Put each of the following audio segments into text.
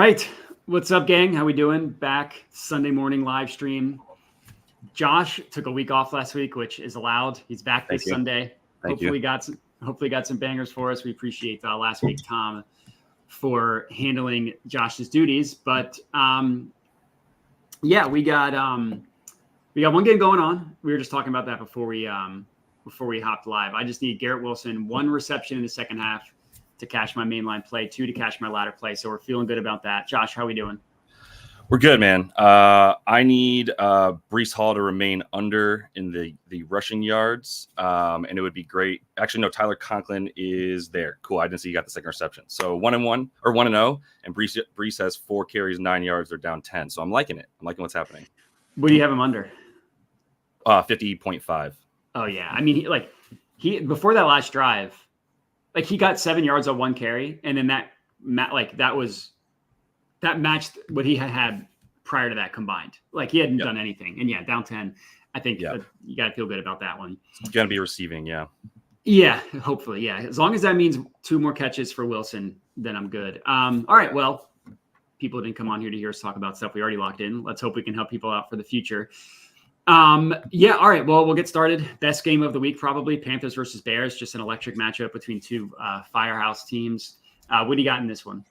right. What's up, gang? How we doing? Back Sunday morning live stream. Josh took a week off last week, which is allowed. He's back this Sunday. Hopefully got some bangers for us. We appreciate last week Tom for handling Josh's duties. But yeah, we got one game going on. We were just talking about that before we hopped live. I just need Garrett Wilson, 1 reception in the second half to cash my mainline play, 2 to cash my ladder play. So we're feeling good about that. Josh, how are we doing? We're good, man. I need Breece Hall to remain under in the rushing yards, and it would be great. Actually, no, Tyler Conklin is there. Cool. I didn't see you got the second reception. So 1-1 or 1-0, and Breece has 4 carries, 9 yards. They're down 10. So I'm liking it. I'm liking what's happening. What do you have him under? 50.5. Oh yeah. I mean, he before that last drive, he got 7 yards on 1 carry, and then that matched what he had prior to that combined. He hadn't done anything. And yeah, down 10. I think you got to feel good about that one. It's going to be receiving. Yeah. Yeah. Hopefully. Yeah. As long as that means 2 more catches for Wilson, then I'm good. All right. Well, people didn't come on here to hear us talk about stuff we already locked in. Let's hope we can help people out for the future. Yeah. All right. Well, we'll get started. Best game of the week, probably Panthers versus Bears. Just an electric matchup between 2 firehouse teams. What do you got in this one?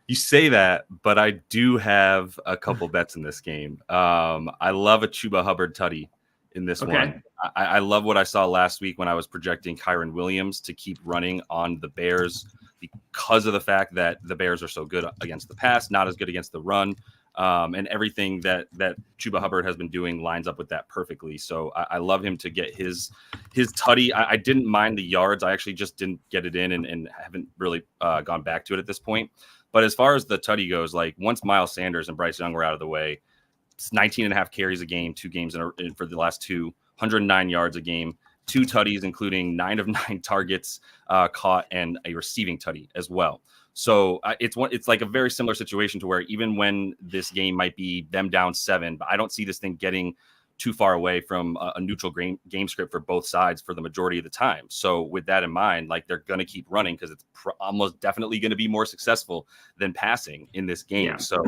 You say that, but I do have a couple bets in this game. I love a Chuba Hubbard tutty in this one. I love what I saw last week when I was projecting Kyren Williams to keep running on the Bears because of the fact that the Bears are so good against the pass, not as good against the run. And everything that Chuba Hubbard has been doing lines up with that perfectly. So I love him to get his tutty. I didn't mind the yards. I actually just didn't get it in and haven't really gone back to it at this point. But as far as the tutty goes, once Miles Sanders and Bryce Young were out of the way, it's 19.5 carries a game, 2 games for the last 2, 109 yards a game, 2 tutties, including 9 of 9 targets caught and a receiving tutty as well. So it's like a very similar situation to where even when this game might be them down 7, but I don't see this thing getting too far away from a neutral game script for both sides for the majority of the time. So with that in mind, they're going to keep running because it's almost definitely going to be more successful than passing in this game. Yeah. So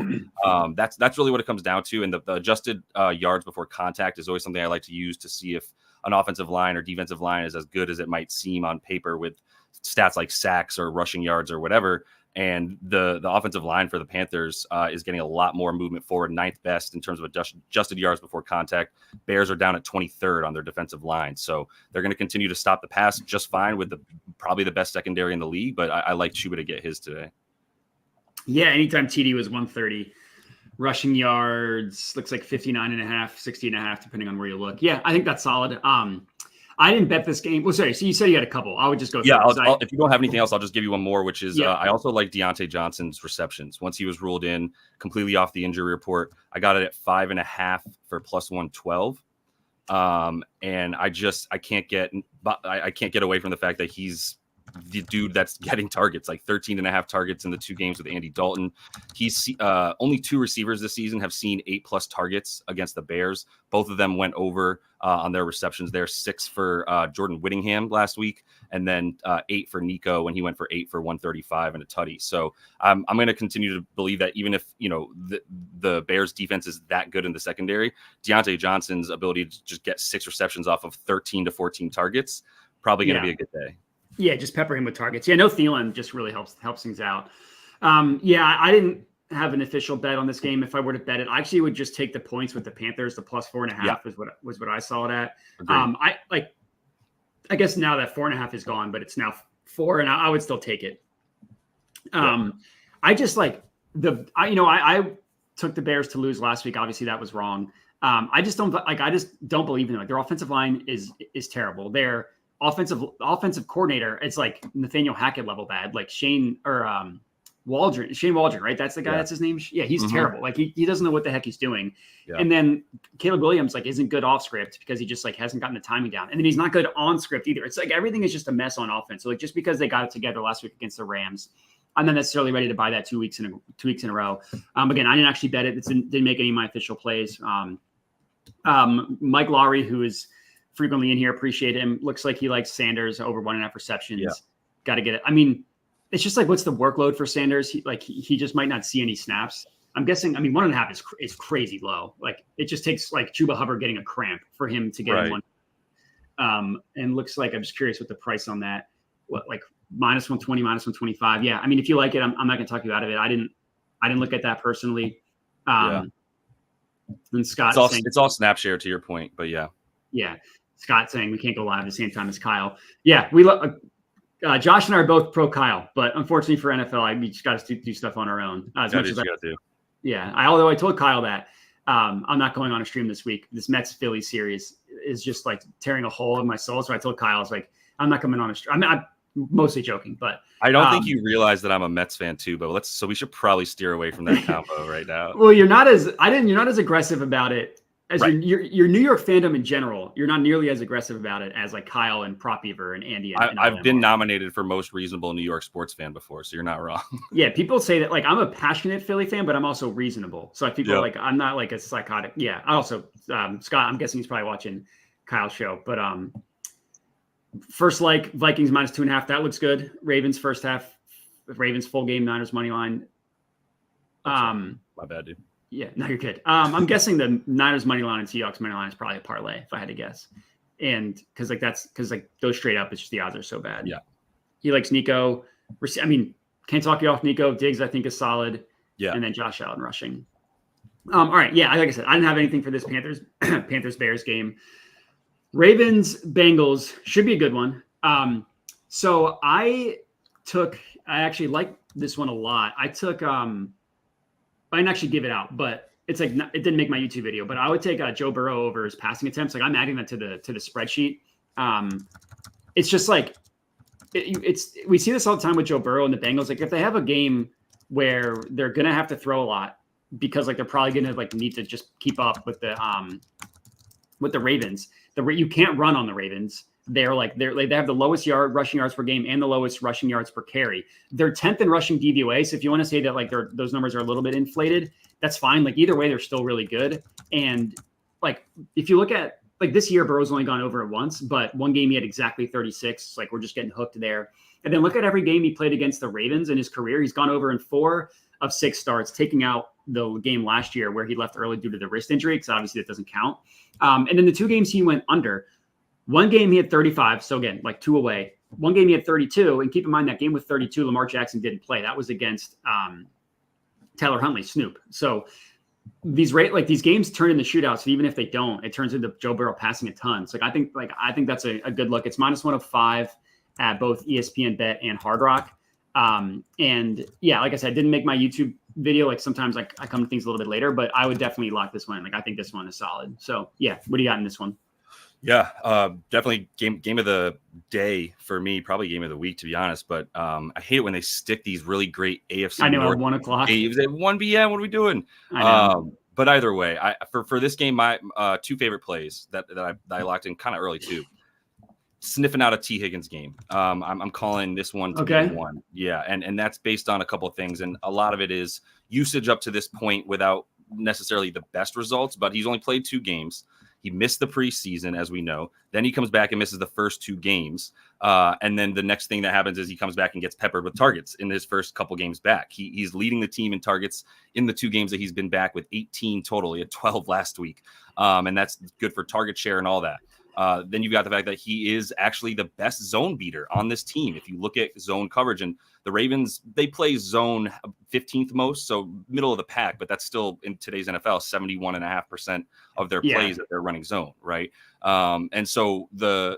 that's really what it comes down to. And the adjusted yards before contact is always something I like to use to see if an offensive line or defensive line is as good as it might seem on paper with stats like sacks or rushing yards or whatever. And the offensive line for the Panthers is getting a lot more movement forward, 9th best in terms of adjusted yards before contact. Bears are down at 23rd on their defensive line. So they're going to continue to stop the pass just fine with probably the best secondary in the league. But I like Chuba to get his today. Yeah, anytime TD was 130. Rushing yards, looks like 59.5, 60.5, depending on where you look. Yeah, I think that's solid. I didn't bet this game. Well, sorry. So you said you had a couple. I would just go through. Yeah, if you don't have anything else, I'll just give you one more, which is I also like Deontay Johnson's receptions. Once he was ruled in completely off the injury report, I got it at 5.5 for plus 112. And I can't get away from the fact that he's the dude that's getting targets, 13.5 targets in the 2 games with Andy Dalton. He's only 2 receivers this season have seen 8+ targets against the Bears. Both of them went over on their receptions there. 6 for Jordan Whittingham last week, and then 8 for Nico when he went for 8 for 135 and a tutty. So I'm going to continue to believe that even if the Bears defense is that good in the secondary, Deontay Johnson's ability to just get 6 receptions off of 13 to 14 targets probably going to be a good day. Yeah, just pepper him with targets. Yeah, no Thielen just really helps things out. I didn't have an official bet on this game. If I were to bet it, I actually would just take the points with the Panthers. The plus 4.5 was what I saw it at. I guess now that 4.5 is gone, but it's now 4, and I would still take it. I just I took the Bears to lose last week. Obviously, that was wrong. I just don't believe in them. Their offensive line is terrible. Their offensive coordinator, it's like Nathaniel Hackett level bad. Shane Waldron, right? That's the guy. That's his name. Yeah, he's terrible. He doesn't know what the heck he's doing. Yeah. And then Caleb Williams isn't good off script because he just hasn't gotten the timing down. And then he's not good on script either. It's everything is just a mess on offense. So just because they got it together last week against the Rams, I'm not necessarily ready to buy that 2 weeks in a row. Again, I didn't actually bet it. It didn't make any of my official plays. Mike Lowry, who is frequently in here, appreciate him. Looks like he likes Sanders over 1.5 receptions. Yeah. Got to get it. I mean, it's just like, what's the workload for Sanders? He just might not see any snaps. I'm guessing. I mean, 1.5 is crazy low. Like it just takes like Chuba Hubbard getting a cramp for him to get Right. one. And looks like, I'm just curious what the price on that. What, like -120, -125? Yeah. I mean, if you like it, I'm not gonna talk you out of it. I didn't look at that personally. And Scott, It's all snap share to your point, but yeah. Scott saying we can't go live at the same time as Kyle. Yeah, we love. Josh and I are both pro Kyle, but unfortunately for NFL, we just got to do stuff on our own. Although I told Kyle that I'm not going on a stream this week. This Mets Philly series is just like tearing a hole in my soul. So I told Kyle, I was like, I'm not coming on a stream. I'm mostly joking, but I don't think you realize that I'm a Mets fan too. But we should probably steer away from that combo right now. Well, you're not as aggressive about it as right. your New York fandom in general. You're not nearly as aggressive about it as like Kyle and Prop Beaver and Andy. I've been nominated for most reasonable New York sports fan before, so you're not wrong. Yeah, people say that like I'm a passionate Philly fan, but I'm also reasonable. So people are like I'm not like a psychotic. Yeah, I also Scott. I'm guessing he's probably watching Kyle's show, but first like Vikings -2.5. That looks good. Ravens first half. Ravens full game. Niners money line. My bad, dude. Yeah, no, you're good. I'm guessing the Niners money line and Seahawks money line is probably a parlay if I had to guess. And because those straight up, it's just the odds are so bad. Yeah. He likes Nico. I mean, can't talk you off Nico. Diggs, I think, is solid. Yeah. And then Josh Allen rushing. All right. Yeah. Like I said, I didn't have anything for this Panthers Bears game. Ravens Bengals should be a good one. So I actually like this one a lot. I didn't actually give it out, but it's like it didn't make my YouTube video. But I would take Joe Burrow over his passing attempts. Like I'm adding that to the spreadsheet. It's just like we see this all the time with Joe Burrow and the Bengals. Like if they have a game where they're gonna have to throw a lot because like they're probably gonna like need to just keep up with the Ravens. You can't run on the Ravens. They have the lowest rushing yards per game and the lowest rushing yards per carry. They're 10th in rushing DVOA. So if you want to say that like those numbers are a little bit inflated, that's fine. Like either way, they're still really good. And like if you look at like this year, Burrow's only gone over it once, but one game he had exactly 36. Like we're just getting hooked there. And then look at every game he played against the Ravens in his career. He's gone over in 4 of 6 starts, taking out the game last year where he left early due to the wrist injury, because obviously that doesn't count. And then the 2 games he went under. One game he had 35, so again, like 2 away. One game he had 32, and keep in mind that game with 32, Lamar Jackson didn't play. That was against Taylor Huntley, Snoop. So these games turn into shootouts. So even if they don't, it turns into Joe Burrow passing a ton. So I think that's a good look. It's -105 at both ESPN Bet and Hard Rock. And yeah, like I said, I didn't make my YouTube video. Like sometimes I come to things a little bit later, but I would definitely lock this one. Like I think this one is solid. So yeah, what do you got in this one? Yeah, definitely game of the day for me, probably game of the week, to be honest. But I hate it when they stick these really great AFC. I know North at 1 o'clock. games at 1 p.m. What are we doing? I know. But either way, for this game, my 2 favorite plays that I locked in kind of early too. Sniffing out a T Higgins game. I'm calling this one to be one. Yeah, and that's based on a couple of things, and a lot of it is usage up to this point without necessarily the best results. But he's only played 2 games. He missed the preseason, as we know. Then he comes back and misses the first 2 games. And then the next thing that happens is he comes back and gets peppered with targets in his first couple games back. He's leading the team in targets in the 2 games that he's been back, with 18 total. He had 12 last week. And that's good for target share and all that. Then you've got the fact that he is actually the best zone beater on this team. If you look at zone coverage, and the Ravens, they play zone 15th most, so middle of the pack, but that's still in today's NFL, 71.5% of their plays that they're running zone, right? And so the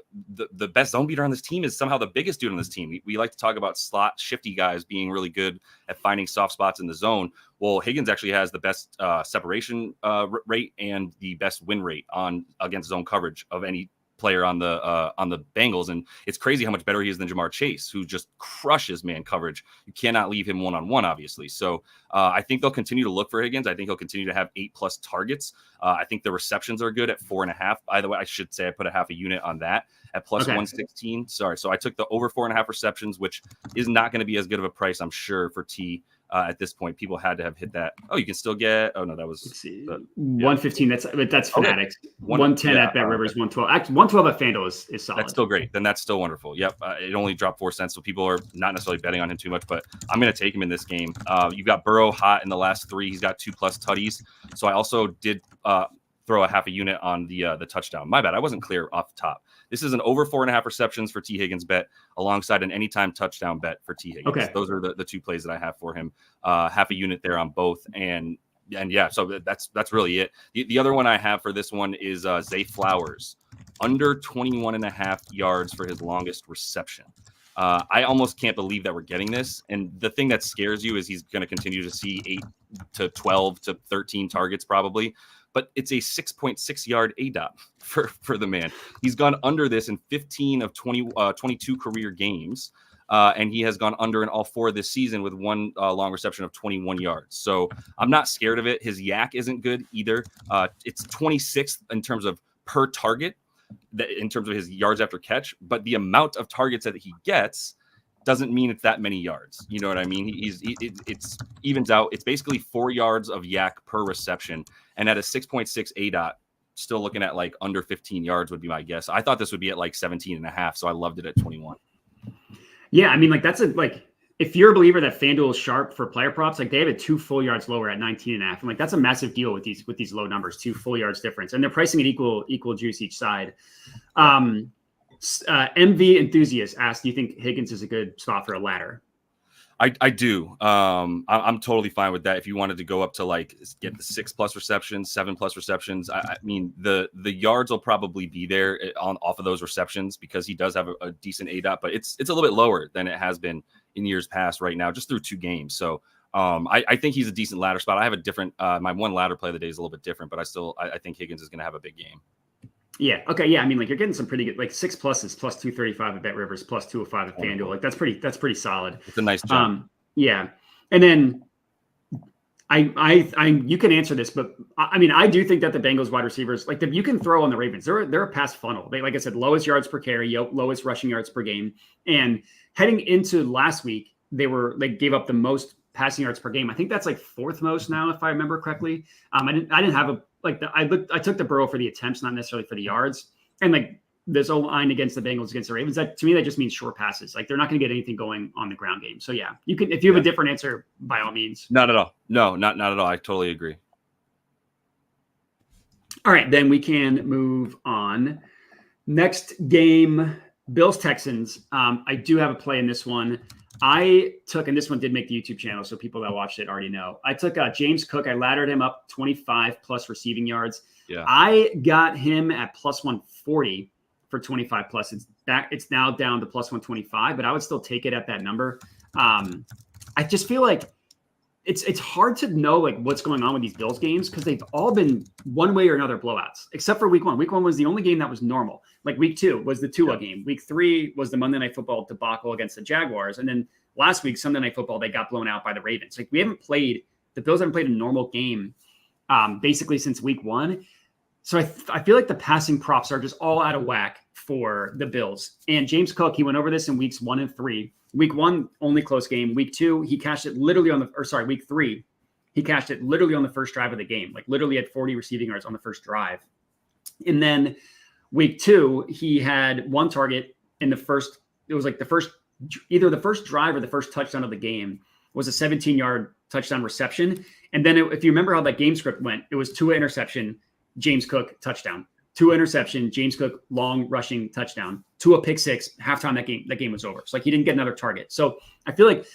best zone beater on this team is somehow the biggest dude on this team. We like to talk about slot shifty guys being really good at finding soft spots in the zone. Well, Higgins actually has the best separation rate and the best win rate against zone coverage of any player on the Bengals, and it's crazy how much better he is than Jamar Chase, who just crushes man coverage. You cannot leave him one-on-one, obviously. So I think they'll continue to look for Higgins. I think he'll continue to have 8+ targets. I think the receptions are good at 4.5. By the way, I should say I put a half a unit on that at +116. Sorry, so I took the over 4.5 receptions, which is not going to be as good of a price, I'm sure, for T. at this point. People had to have hit that. Oh, you can still get. Oh no, that was 115. That's Fanatics. Okay. 110 at Bet Rivers. 112. Actually, 112 at FanDuel is solid. That's still great. Then that's still wonderful. Yep. It only dropped 4 cents, so people are not necessarily betting on him too much. But I'm going to take him in this game. You've got Burrow hot in the last 3. He's got 2+ tutties. So I also did throw a half a unit on the touchdown. My bad. I wasn't clear off the top. This is an over 4.5 receptions for T. Higgins bet alongside an anytime touchdown bet for T. Higgins. Okay. Those are the 2 plays that I have for him. Half a unit there on both. And yeah, so that's really it. The other one I have for this one is Zay Flowers, under 21.5 yards for his longest reception. I almost can't believe that we're getting this. And the thing that scares you is he's going to continue to see 8 to 12 to 13 targets probably. But it's a 6.6 yard ADOT for the man. He's gone under this in 15 of 22 career games. And he has gone under in all 4 this season with 1 long reception of 21 yards. So I'm not scared of it. His yak isn't good either. It's 26th in terms of per target, in terms of his yards after catch. But the amount of targets that he gets doesn't mean it's that many yards. You know what I mean? It's evens out. It's basically 4 yards of yak per reception. And at a 6.6 ADOT, still looking at like under 15 yards would be my guess. I thought this would be at like 17.5. So I loved it at 21. Yeah. I mean, like if you're a believer that FanDuel is sharp for player props, like they have it 2 full yards lower at 19.5. And like, that's a massive deal with these low numbers, 2 full yards difference. And they're pricing it equal juice each side. MV Enthusiast asked, do you think Higgins is a good spot for a ladder? I do. I'm totally fine with that. If you wanted to go up to like get the 6+ receptions, 7+ receptions, I mean the yards will probably be there off of those receptions because he does have a decent ADOT, but it's a little bit lower than it has been in years past right now, just through 2 games. So I think he's a decent ladder spot. I have a different my one ladder play of the day is a little bit different, but I think Higgins is going to have a big game. Yeah. Okay. Yeah. I mean, like you're getting some pretty good, like 6+ is plus 235 at Bet Rivers, plus 205 at FanDuel. Like that's pretty solid. It's a nice jump. Yeah. And then you can answer this, but I mean, I do think that the Bengals wide receivers, like you can throw on the Ravens. They're a pass funnel. They, like I said, lowest yards per carry, lowest rushing yards per game. And heading into last week, they gave up the most passing yards per game. I think that's like 4th most now, if I remember correctly. I didn't have I took the Burrow for the attempts, not necessarily for the yards. And like this O-line against the Bengals against the Ravens, that to me, that just means short passes. Like they're not going to get anything going on the ground game. So yeah, you can, if you have a different answer, by all means. Not at all. No, not at all. I totally agree. All right, then we can move on. Next game, Bills Texans. I do have a play in this one. I took, and this one did make the YouTube channel, so people that watched it already know. I took James Cook. I laddered him up 25+ receiving yards. Yeah. I got him at plus 140 for 25+. It's now down to plus 125, but I would still take it at that number. I just feel like it's hard to know like what's going on with these Bills games because they've all been one way or another blowouts, except for week 1. Week 1 was the only game that was normal. Like week 2 was the Tua game. Week 3 was the Monday Night Football debacle against the Jaguars. And then last week, Sunday Night Football, they got blown out by the Ravens. Like the Bills haven't played a normal game basically since week 1. So I feel like the passing props are just all out of whack for the Bills. And James Cook, he went over this in weeks 1 and 3. Week 1, only close game. Week 2, he cashed it literally week 3, he cashed it literally on the first drive of the game. Like literally had 40 receiving yards on the first drive. And then week 2, he had 1 target in the first. It was like either the first drive or the first touchdown of the game was a 17-yard touchdown reception. And then if you remember how that game script went, it was Tua interception, James Cook touchdown. Tua interception, James Cook long rushing touchdown. Tua pick 6, halftime that game was over. So like he didn't get another target. So I feel like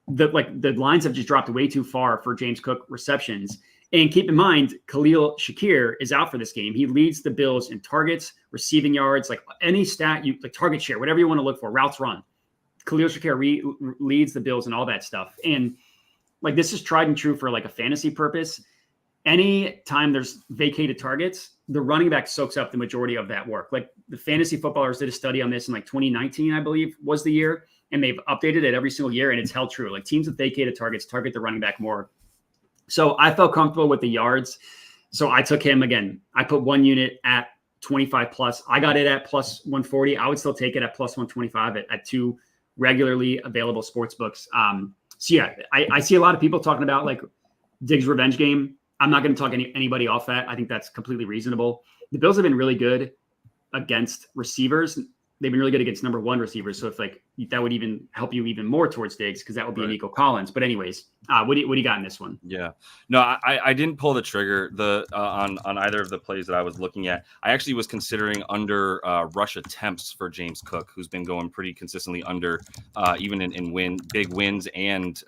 the lines have just dropped way too far for James Cook receptions. And keep in mind, Khalil Shakir is out for this game. He leads the Bills in targets, receiving yards, like any stat like target share, whatever you want to look for, routes run. Khalil Shakir leads the Bills and all that stuff. And like this is tried and true for like a fantasy purpose. Any time there's vacated targets, the running back soaks up the majority of that work. Like the fantasy footballers did a study on this in like 2019, I believe was the year, and they've updated it every single year, and it's held true. Like teams with vacated targets target the running back more. So I felt comfortable with the yards. So I took him again. I put 1 unit at 25+. I got it at plus 140. I would still take it at plus 125 at 2 regularly available sports books. So yeah, I see a lot of people talking about like Diggs' revenge game. I'm not going to talk anybody off that. I think that's completely reasonable. The Bills have been really good against receivers. They've been really good against number one receivers. So if like that would even help you even more towards Diggs, because that would be Right. Nico Collins. But anyways, what do you got in this one? Yeah, no, I didn't pull the trigger on either of the plays that I was looking at. I actually was considering under rush attempts for James Cook, who's been going pretty consistently under, even in big wins and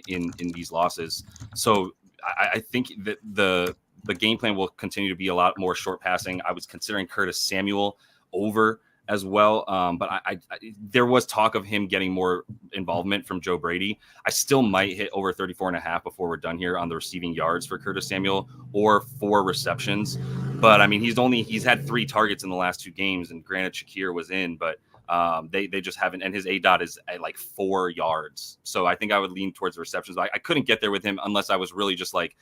in these losses. So I think that the game plan will continue to be a lot more short passing. I was considering Curtis Samuel over as well. But there was talk of him getting more involvement from Joe Brady. I still might hit over 34.5 before we're done here on the receiving yards for Curtis Samuel, or 4 receptions. But I mean, he's had 3 targets in the last 2 games, and granted Shakir was in, but they just haven't, and his ADOT is at like 4 yards. So I think I would lean towards the receptions. I couldn't get there with him unless I was really just like,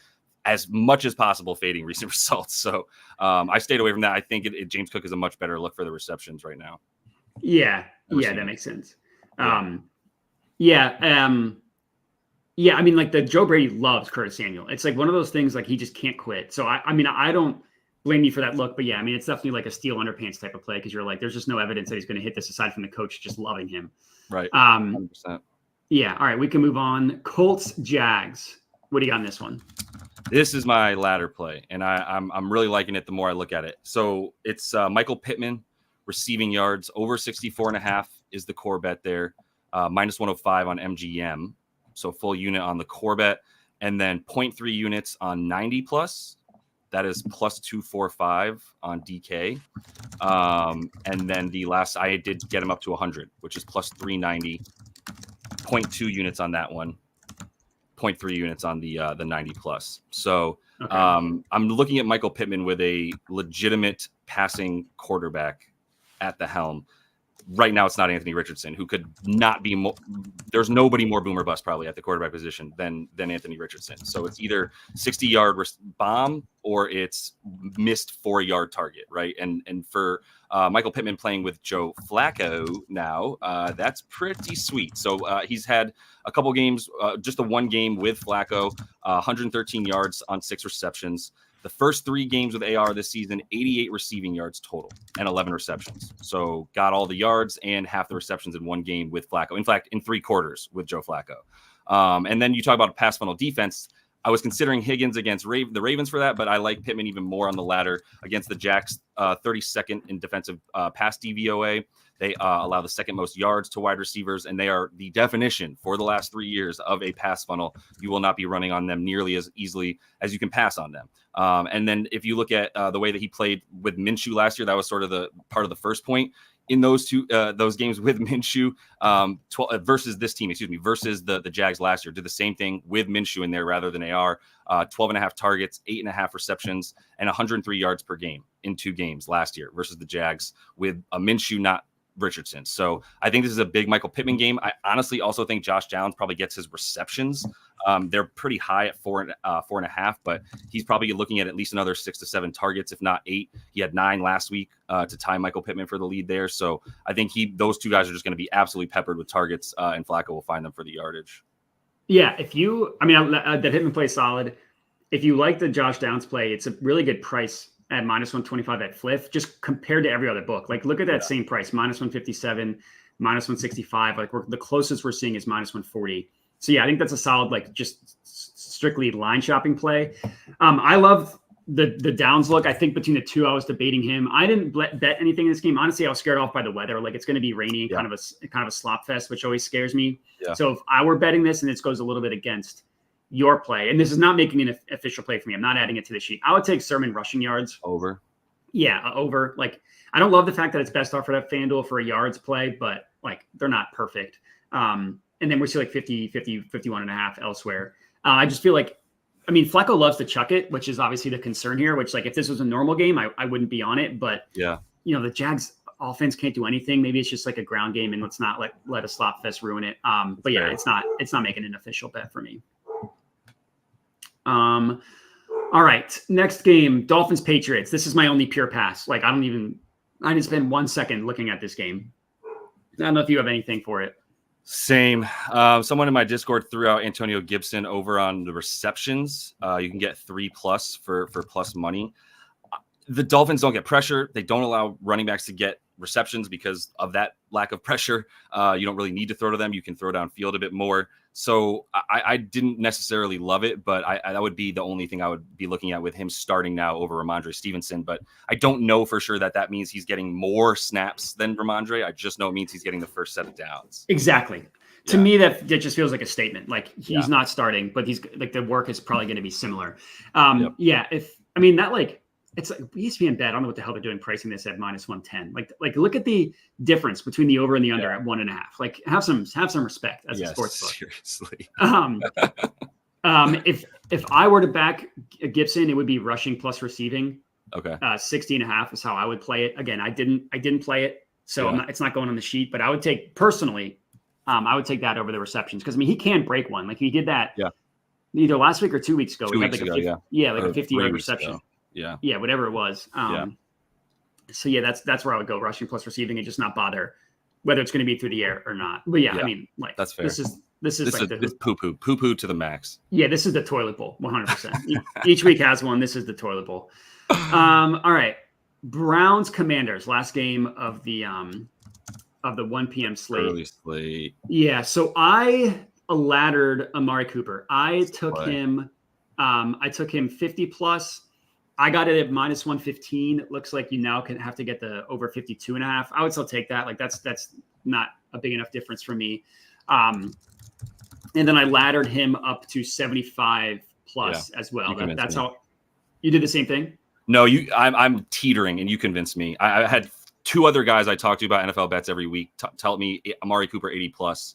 as much as possible fading recent results. So I stayed away from that. I think James Cook is a much better look for the receptions right now. Yeah. That makes sense. Yeah. I mean, like the Joe Brady loves Curtis Samuel. It's like one of those things, like he just can't quit. So I mean, I don't blame you for that look, but yeah, I mean, it's definitely like a steel underpants type of play. Cause you're like, there's just no evidence that he's going to hit this aside from the coach just loving him. Right. 100%. Yeah. All right. We can move on. Colts, Jags. What do you got on this one? This is my ladder play, and I'm really liking it the more I look at it. So it's Michael Pittman receiving yards over 64.5 is the core bet there, minus 105 on MGM. So full unit on the core bet, and then 0.3 units on 90 plus. That is plus 245 on DK. And then the last, I did get him up to 100, which is plus 390. 0.2 units on that one. 0.3 units on the 90 plus. So okay. I'm looking at Michael Pittman with a legitimate passing quarterback at the helm. Right now, it's not Anthony Richardson, who could not be more. There's nobody more boomer bust probably at the quarterback position than Anthony Richardson. So it's either 60-yard bomb or it's missed 4-yard target, right? And for Michael Pittman playing with Joe Flacco now, that's pretty sweet. So he's had a couple games, just the one game with Flacco, 113 yards on 6 receptions. The first 3 games with AR this season, 88 receiving yards total and 11 receptions. So got all the yards and half the receptions in one game with Flacco. In fact, in 3 quarters with Joe Flacco. And then you talk about a pass funnel defense. I was considering Higgins against the Ravens for that, but I like Pittman even more on the ladder against the Jacks, 32nd in defensive pass DVOA. They allow the second most yards to wide receivers, and they are the definition for the last 3 years of a pass funnel. You will not be running on them nearly as easily as you can pass on them. And then if you look at the way that he played with Minshew last year, that was sort of the part of the first point. In those games with Minshew versus this team, versus the Jags last year, did the same thing with Minshew in there rather than AR. 12.5 targets, 8.5 receptions, and 103 yards per game in 2 games last year versus the Jags with a Minshew, not Richardson. So I think this is a big Michael Pittman game. I honestly also think Josh Downs probably gets his receptions. They're pretty high at 4.5, but he's probably looking at least another 6 to 7 targets, if not 8. He had 9 last week to tie Michael Pittman for the lead there. So I think those 2 guys are just going to be absolutely peppered with targets, and Flacco will find them for the yardage. Yeah, that Pittman play is solid. If you like the Josh Downs play, it's a really good price at minus 125 at Fliff, just compared to every other book. Like, look at that same price, minus 157, minus 165. Like, the closest we're seeing is minus 140. So yeah, I think that's a solid, like, just strictly line shopping play. I love the Downs look. I think between the 2, I was debating him. I didn't bet anything in this game. Honestly, I was scared off by the weather. Like, it's going to be rainy, kind of a slop fest, which always scares me. Yeah. So if I were betting this, and this goes a little bit against your play, and this is not making an official play for me, I'm not adding it to the sheet, I would take Sermon rushing yards over. Yeah, over. Like, I don't love the fact that it's best offered at FanDuel for a yards play, but like, they're not perfect. And then we see like 50, 51.5 elsewhere. I just feel like, I mean, Flacco loves to chuck it, which is obviously the concern here, which, like, if this was a normal game, I wouldn't be on it, but yeah, the Jags offense can't do anything. Maybe it's just like a ground game, and let's not let a slop fest ruin it. But yeah, it's not making an official bet for me. All right, next game, Dolphins Patriots. This is my only pure pass. Like, I didn't spend 1 second looking at this game. I don't know if you have anything for it. Same. Someone in my Discord threw out Antonio Gibson over on the receptions. You can get 3+ for plus money. The Dolphins don't get pressure. They don't allow running backs to get receptions because of that lack of pressure. You don't really need to throw to them. You can throw downfield a bit more. So I didn't necessarily love it, but that would be the only thing I would be looking at with him starting now over Ramondre Stevenson. But I don't know for sure that means he's getting more snaps than Ramondre. I just know it means he's getting the first set of downs. Exactly. To me, that just feels like a statement. Like he's not starting, but he's like the work is probably going to be similar. Yeah. It's like ESPN bet. I don't know what the hell they're doing pricing this at -110. Like look at the difference between the over and the under at 1.5. Like have some respect as a sports book. Seriously. If I were to back Gibson, it would be rushing plus receiving. Okay. 60.5 is how I would play it. Again, I didn't play it, so it's not going on the sheet. But I would take personally, I would take that over the receptions because I mean he can break one. Like he did that. Yeah. Either last week or 2 weeks ago. 2 weeks ago. Like a 50-yard reception. Ago. Yeah, whatever it was. So that's where I would go, rushing plus receiving, and just not bother whether it's going to be through the air or not. But I mean, like that's fair. This is like this poo-poo to the max. Yeah, this is the toilet bowl, 100%. Each week has one. This is the toilet bowl. All right, Browns Commanders, last game of the 1 p.m. slate. Early slate. Yeah, so I laddered Amari Cooper. I took him 50+. I got it at -115. It looks like you now can have to get the over 52.5. I would still take that. Like that's not a big enough difference for me. And then I laddered him up to 75+ as well. That's how you did the same thing. No, I'm teetering, and you convinced me. I had 2 other guys I talked to about NFL bets every week tell me Amari Cooper 80+.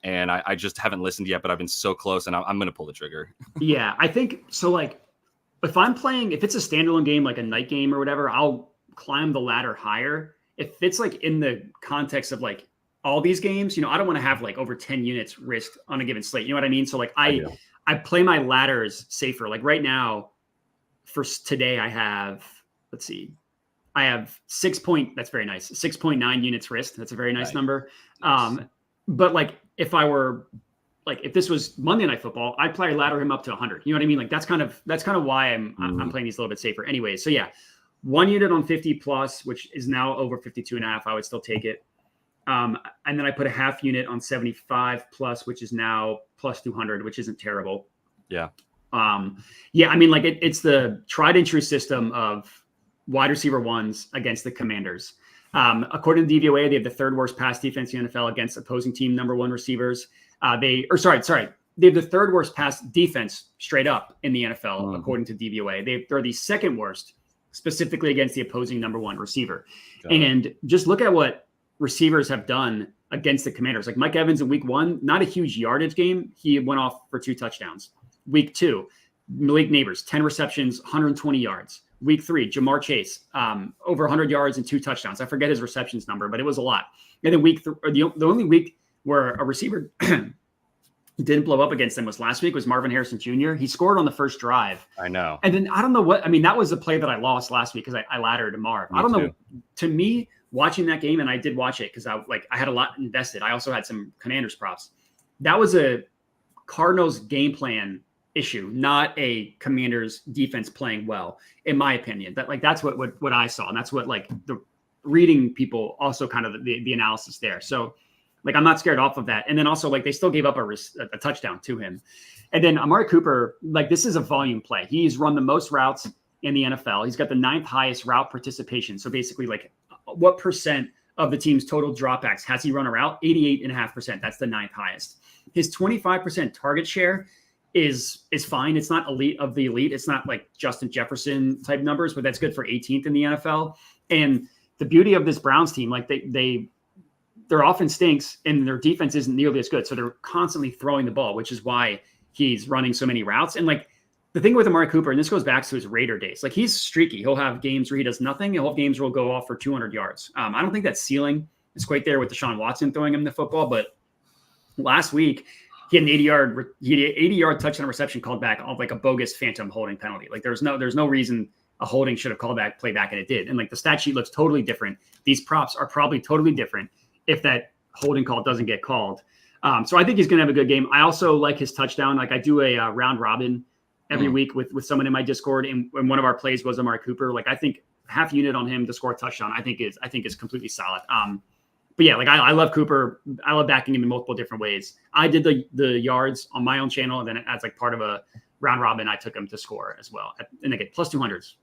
And I just haven't listened yet, but I've been so close, and I'm going to pull the trigger. Yeah, I think so. Like, if it's a standalone game, like a night game or whatever, I'll climb the ladder higher. If it's like in the context of like all these games, I don't want to have like over 10 units risked on a given slate. You know what I mean? So like I play my ladders safer. Like right now, for today, I have 6.9 units risked. That's a very nice number. But like if this was Monday Night Football, I'd probably ladder him up to 100. You know what I mean? Like that's kind of why I'm playing these a little bit safer. Anyway, so yeah, 1 unit on 50+, which is now over 52.5. I would still take it. And then I put a half unit on 75+, which is now +200, which isn't terrible. Yeah. I mean, like it's the tried and true system of wide receiver ones against the Commanders. According to DVOA, they have the 3rd worst pass defense in the NFL against opposing team number 1 receivers. They have the 3rd worst pass defense straight up in the NFL, according to DVOA. They're the 2nd worst, specifically against the opposing number 1 receiver. And just look at what receivers have done against the Commanders. Like Mike Evans in week 1, not a huge yardage game. He went off for 2 touchdowns. Week 2, Malik Neighbors, 10 receptions, 120 yards. Week 3, Jamar Chase, over 100 yards and 2 touchdowns. I forget his receptions number, but it was a lot. And then the only week where a receiver didn't blow up against them was last week, was Marvin Harrison Jr. He scored on the first drive. I know. And then I don't know that was the play that I lost last week because I laddered Marv. I don't know. To me, watching that game, and I did watch it because I had a lot invested. I also had some Commanders props. That was a Cardinals game plan issue, not a Commanders defense playing well, in my opinion. That's what I saw, and that's what like the reading people also kind of the analysis there. So like I'm not scared off of that. And then also like they still gave up a touchdown to him. And then Amari Cooper, like this is a volume play. He's run the most routes in the NFL. He's got the 9th highest route participation. So basically like what percent of the team's total dropbacks has he run a route? 88.5%. That's the 9th highest. His 25% target share is fine. It's not elite of the elite. It's not like Justin Jefferson type numbers, but that's good for 18th in the NFL. And the beauty of this Browns team, like their offense stinks and their defense isn't nearly as good. So they're constantly throwing the ball, which is why he's running so many routes. And like the thing with Amari Cooper, and this goes back to his Raider days, like he's streaky. He'll have games where he does nothing. He'll have games where he'll go off for 200 yards. I don't think that ceiling is quite there with Deshaun Watson throwing him the football, but last week he had an 80-yard touchdown reception called back off like a bogus phantom holding penalty. Like there's no reason a holding should have called play back, and it did. And like the stat sheet looks totally different. These props are probably totally different if that holding call doesn't get called. So I think he's going to have a good game. I also like his touchdown. Like I do a round robin every week with someone in my Discord, and one of our plays was Amari Cooper. Like I think half unit on him to score a touchdown, I think is completely solid. But yeah, like I love Cooper. I love backing him in multiple different ways. I did the yards on my own channel, and then as like part of a round robin, I took him to score as well. And again, plus 200s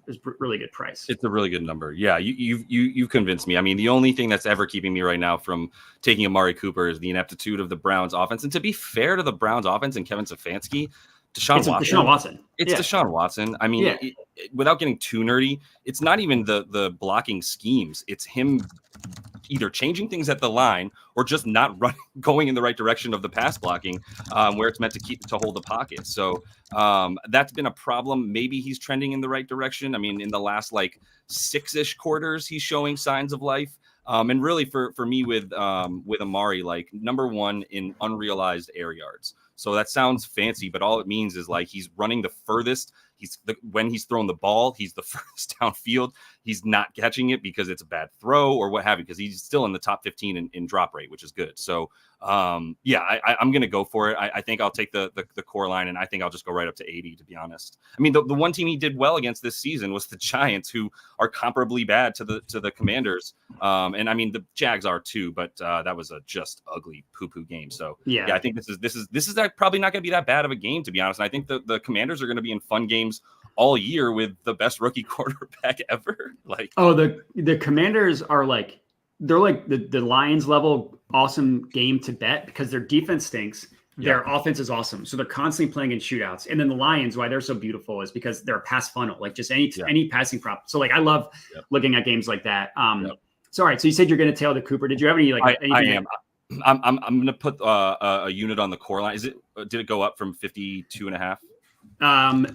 is really good price. It's a really good number. Yeah, you convinced me. I mean, the only thing that's ever keeping me right now from taking Amari Cooper is the ineptitude of the Browns offense. And to be fair to the Browns offense and Kevin Stefanski, Deshaun Watson. It's Deshaun Watson. I mean, without getting too nerdy, it's not even the blocking schemes. It's him either changing things at the line or just not going in the right direction of the pass blocking, where it's meant to hold the pocket. So that's been a problem. Maybe he's trending in the right direction. I mean, in the last like 6-ish quarters, he's showing signs of life. And really for me with Amari, like number one in unrealized air yards. So that sounds fancy, but all it means is like he's running the furthest. When he's throwing the ball, he's the furthest downfield. He's not catching it because it's a bad throw or what have you, because he's still in the top 15 in drop rate, which is good. So I'm going to go for it. I think I'll take the core line, and I think I'll just go right up to 80, to be honest. I mean, the one team he did well against this season was the Giants, who are comparably bad to the Commanders. And I mean, the Jags are too, but that was a just ugly poo-poo game. So yeah, I think this is probably not going to be that bad of a game, to be honest. And I think the Commanders are going to be in fun games all year with the best rookie quarterback ever. Like, the Commanders are like, they're like the Lions level awesome game to bet because their defense stinks. Their offense is awesome. So they're constantly playing in shootouts. And then the Lions, why they're so beautiful is because they're a pass funnel, like just any passing prop. So like, I love looking at games like that. So, all right. So you said you're going to tail the Cooper. Did you have any, like, I am. I'm going to put a unit on the core line. Did it go up from 52.5?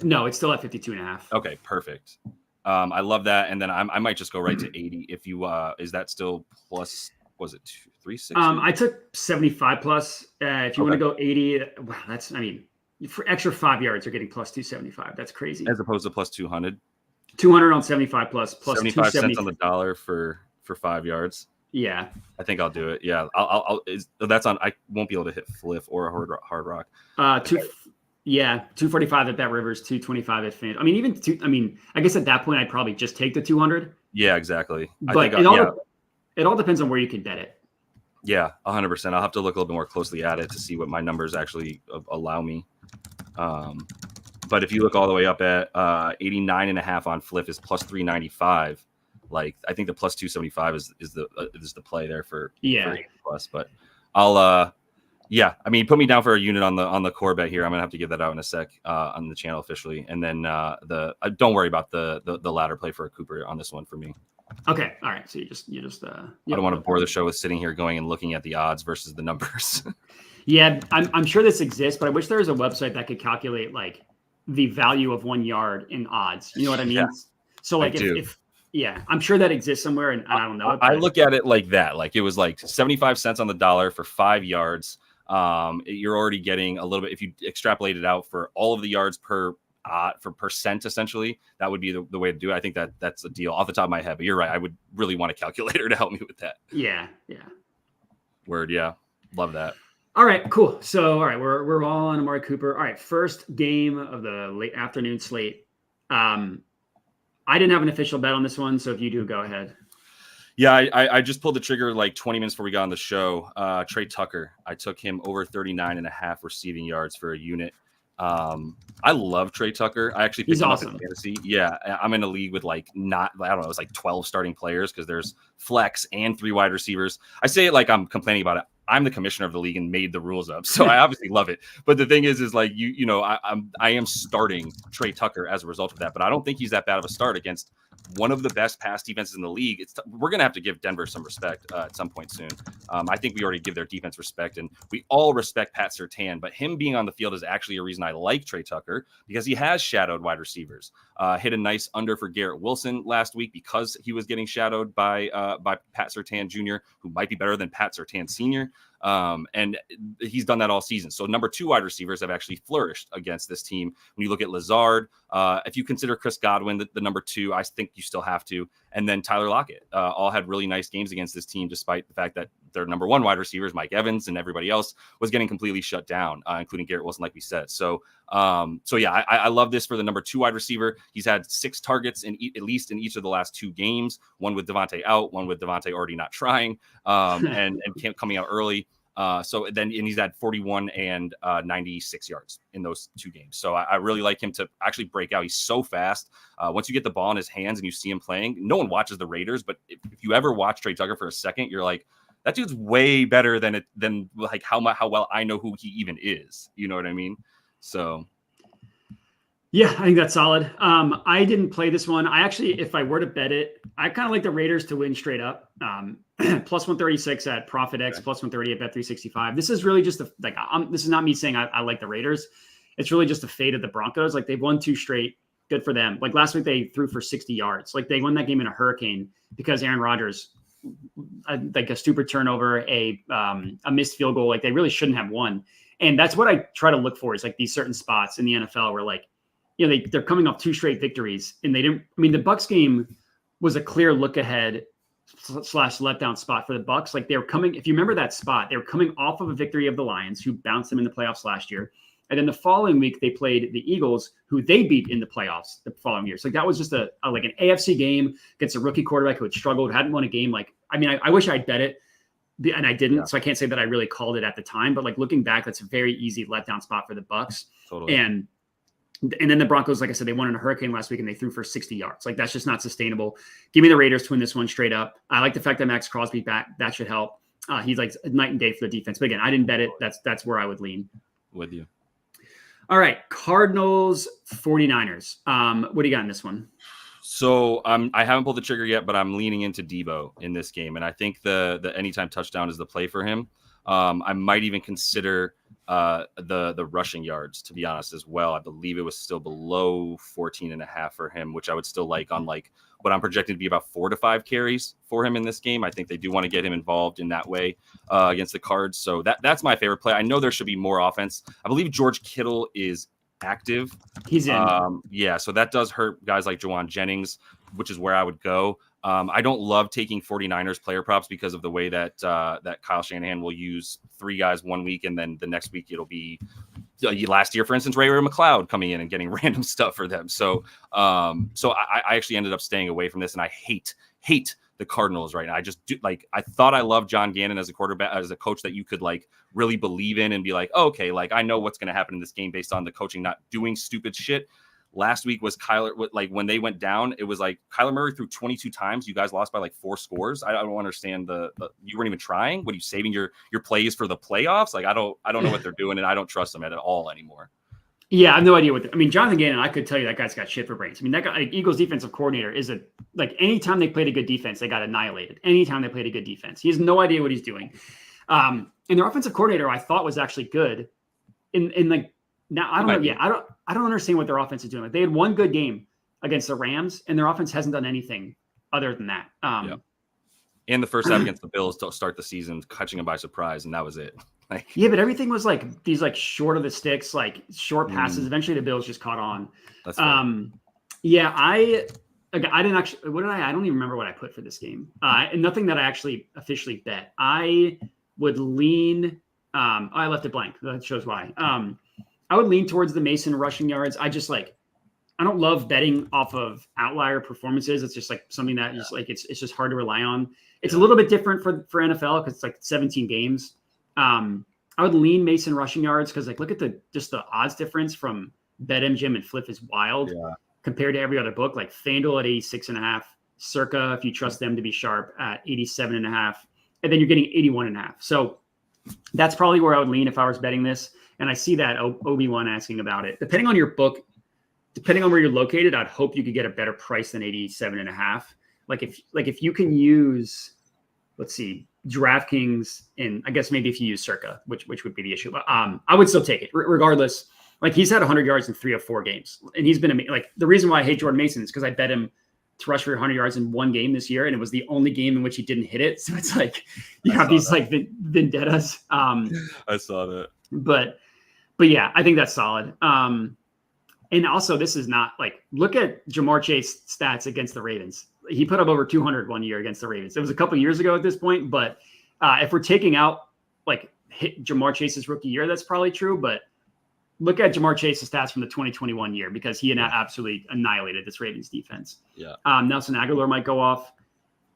No, it's still at 52.5. Okay, perfect. I love that. And then I might just go right to 80. If you, is that still plus, was it 360? I took 75 plus. If you want to go 80, wow, that's, I mean, for extra 5 yards, you're getting plus 275. That's crazy. As opposed to plus 200. 200 on 75 plus 75 cents on the dollar for 5 yards. Yeah, I think I'll do it. Yeah, that's on. I won't be able to hit Fliff or a Hard Rock. 245 at Bet Rivers, 225 at Fan. I mean, I guess at that point I'd probably just take the 200. Yeah, exactly. But it all depends on where you can bet it. Yeah, 100%. I'll have to look a little bit more closely at it to see what my numbers actually allow me. But if you look all the way up at 89.5 on Fliff is plus 395. Like, I think the plus 275 is the play there for 80 plus. But I'll I mean, put me down for a unit on the core bet here. I'm gonna have to give that out in a sec on the channel officially, and then don't worry about the ladder play for a Cooper on this one for me. Okay, all right. So you just I don't want to bore the show with sitting here going and looking at the odds versus the numbers. Yeah, I'm sure this exists, but I wish there was a website that could calculate like the value of 1 yard in odds. You know what I mean? Yeah, so like if I'm sure that exists somewhere, and I don't know. I look at it like that. Like it was like 75 cents on the dollar for 5 yards. You're already getting a little bit, if you extrapolate it out for all of the yards for percent, essentially, that would be the way to do it. I think that's a deal off the top of my head, but you're right. I would really want a calculator to help me with that. Yeah. Word. Yeah. Love that. All right, cool. So, all right, we're all on Amari Cooper. All right. First game of the late afternoon slate. I didn't have an official bet on this one. So if you do, go ahead. Yeah, I just pulled the trigger like 20 minutes before we got on the show. Trey Tucker, I took him over 39.5 receiving yards for a unit. I love Trey Tucker. I actually picked him up in fantasy. Yeah, I'm in a league with like it was like 12 starting players because there's flex and 3 wide receivers. I say it like I'm complaining about it. I'm the commissioner of the league and made the rules up, so I obviously love it. But the thing is like I am starting Trey Tucker as a result of that. But I don't think he's that bad of a start against one of the best pass defenses in the league. We're going to have to give Denver some respect at some point soon. I think we already give their defense respect, and we all respect Pat Surtain, but him being on the field is actually a reason I like Trey Tucker because he has shadowed wide receivers. Hit a nice under for Garrett Wilson last week because he was getting shadowed by Pat Surtain Jr., who might be better than Pat Surtain Sr., and he's done that all season. So number 2 wide receivers have actually flourished against this team. When you look at Lazard, if you consider Chris Godwin the number 2, I think you still have to. and then Tyler Lockett all had really nice games against this team, despite the fact that their number one wide receivers, Mike Evans, and everybody else was getting completely shut down, including Garrett Wilson, like we said. So yeah, I love this for the number 2 wide receiver. He's had 6 targets at least in each of the last 2 games, one with Devontae out, one with Devontae already not trying, and coming out early. And he's had 41 and 96 yards in those 2 games. So I really like him to actually break out. He's so fast. Once you get the ball in his hands and you see him playing, no one watches the Raiders, but if you ever watch Trey Tucker for a second, you're like, that dude's way better than like how well I know who he even is. You know what I mean? So. Yeah, I think that's solid. I didn't play this one. I actually, if I were to bet it, I kind of like the Raiders to win straight up. Plus 136 at ProfitX, okay. Plus 130 at Bet365. This is really just this is not me saying I like the Raiders. It's really just a fate of the Broncos. Like they've won 2 straight. Good for them. Like last week they threw for 60 yards. Like they won that game in a hurricane because Aaron Rodgers, like a stupid turnover, a missed field goal. Like they really shouldn't have won. And that's what I try to look for is like these certain spots in the NFL where like, you know, they're coming off 2 straight victories and they didn't. I mean, the Bucs game was a clear look ahead / letdown spot for the Bucs. Like they were coming, if you remember that spot, they were coming off of a victory of the Lions, who bounced them in the playoffs last year. And then the following week, they played the Eagles, who they beat in the playoffs the following year. So that was just like an AFC game against a rookie quarterback who had struggled, hadn't won a game. Like, I mean, I wish I'd bet it, and I didn't. Yeah. So I can't say that I really called it at the time. But like looking back, that's a very easy letdown spot for the Bucs. Totally. And then the Broncos, like I said, they won in a hurricane last week and they threw for 60 yards. Like that's just not sustainable. Give me the Raiders to win this one straight up. I like the fact that Max Crosby back. That should help. He's like night and day for the defense. But again, I didn't bet it. That's where I would lean. With you. All right. Cardinals, 49ers. What do you got in this one? So I haven't pulled the trigger yet, but I'm leaning into Debo in this game. And I think the anytime touchdown is the play for him. I might even consider the rushing yards, to be honest, as well. I believe it was still below 14.5 for him, which I would still like on like what I'm projecting to be about 4 to 5 carries for him in this game. I think they do want to get him involved in that way against the Cards. So that's my favorite play. I know there should be more offense. I believe George Kittle is active. He's in. Yeah, so that does hurt guys like Jawan Jennings, which is where I would go. I don't love taking 49ers player props because of the way that Kyle Shanahan will use 3 guys one week, and then the next week it'll be last year, for instance, Ray McLeod coming in and getting random stuff for them. So I actually ended up staying away from this, and I hate the Cardinals right now. I just do, like, I thought I loved John Gannon as a quarterback, as a coach that you could like really believe in and be like, oh, okay, like I know what's going to happen in this game based on the coaching not doing stupid shit. Last week was Kyler, like when they went down, it was like Kyler Murray threw 22 times. You guys lost by like 4 scores. I don't understand the you weren't even trying. What are you saving your plays for the playoffs? Like I don't know what they're doing, and I don't trust them at all anymore. Yeah, I have no idea I mean, Jonathan Gannon, I could tell you that guy's got shit for brains. I mean, that guy, like, Eagles defensive coordinator is anytime they played a good defense, they got annihilated. Anytime they played a good defense, he has no idea what he's doing. And their offensive coordinator, I thought, was actually good. In like now, I don't know. Yeah, I don't understand what their offense is doing. Like they had one good game against the Rams, and their offense hasn't done anything other than that. And the first half against the Bills to start the season, catching them by surprise, and that was it. Yeah, but everything was like these like short of the sticks, like short passes. Eventually, the Bills just caught on. That's right. Yeah, I didn't actually. What did I don't even remember what I put for this game. And nothing that I actually officially bet. I would lean. I left it blank. That shows why. I would lean towards the Mason rushing yards. I don't love betting off of outlier performances. It's just like something that is like it's just hard to rely on. It's a little bit different for NFL because it's like 17 games. I would lean Mason rushing yards because like look at the odds difference from BetMGM and Flip is wild compared to every other book. Like FanDuel at 86.5, Circa, if you trust them to be sharp, at 87.5, and then you're getting 81.5. So that's probably where I would lean if I was betting this. And I see that Obi-Wan asking about it. Depending on your book, depending on where you're located, I'd hope you could get a better price than 87.5. Like if you can use, let's see, DraftKings, and I guess maybe if you use Circa, which would be the issue, but I would still take it regardless. Like he's had 100 yards in 3 of 4 games, and he's been like the reason why I hate Jordan Mason is because I bet him to rush for 100 yards in 1 game this year, and it was the only game in which he didn't hit it. So it's like you have these like vendettas. I saw that, but yeah, I think that's solid. And also, this is not like look at Jamar Chase stats against the Ravens. he put up over 200 one year against the Ravens. It was a couple years ago at this point, but if we're taking out like Jamar Chase's rookie year, that's probably true. But look at Jamar Chase's stats from the 2021 year because he absolutely annihilated this Ravens defense. Yeah. Nelson Aguilar might go off.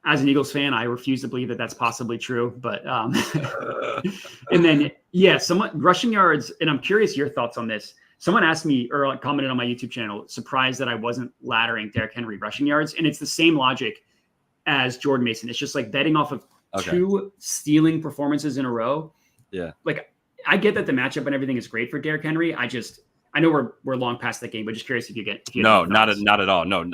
As an Eagles fan, I refuse to believe that that's possibly true. But and then, someone rushing yards. And I'm curious your thoughts on this. Someone asked me or commented on my YouTube channel, surprised that I wasn't laddering Derrick Henry rushing yards. And it's the same logic as Jordan Mason. It's just like betting off of two stealing performances in a row. Yeah. Like I get that the matchup and everything is great for Derrick Henry. I know we're long past that game, but just curious if you get. No, not at all. No,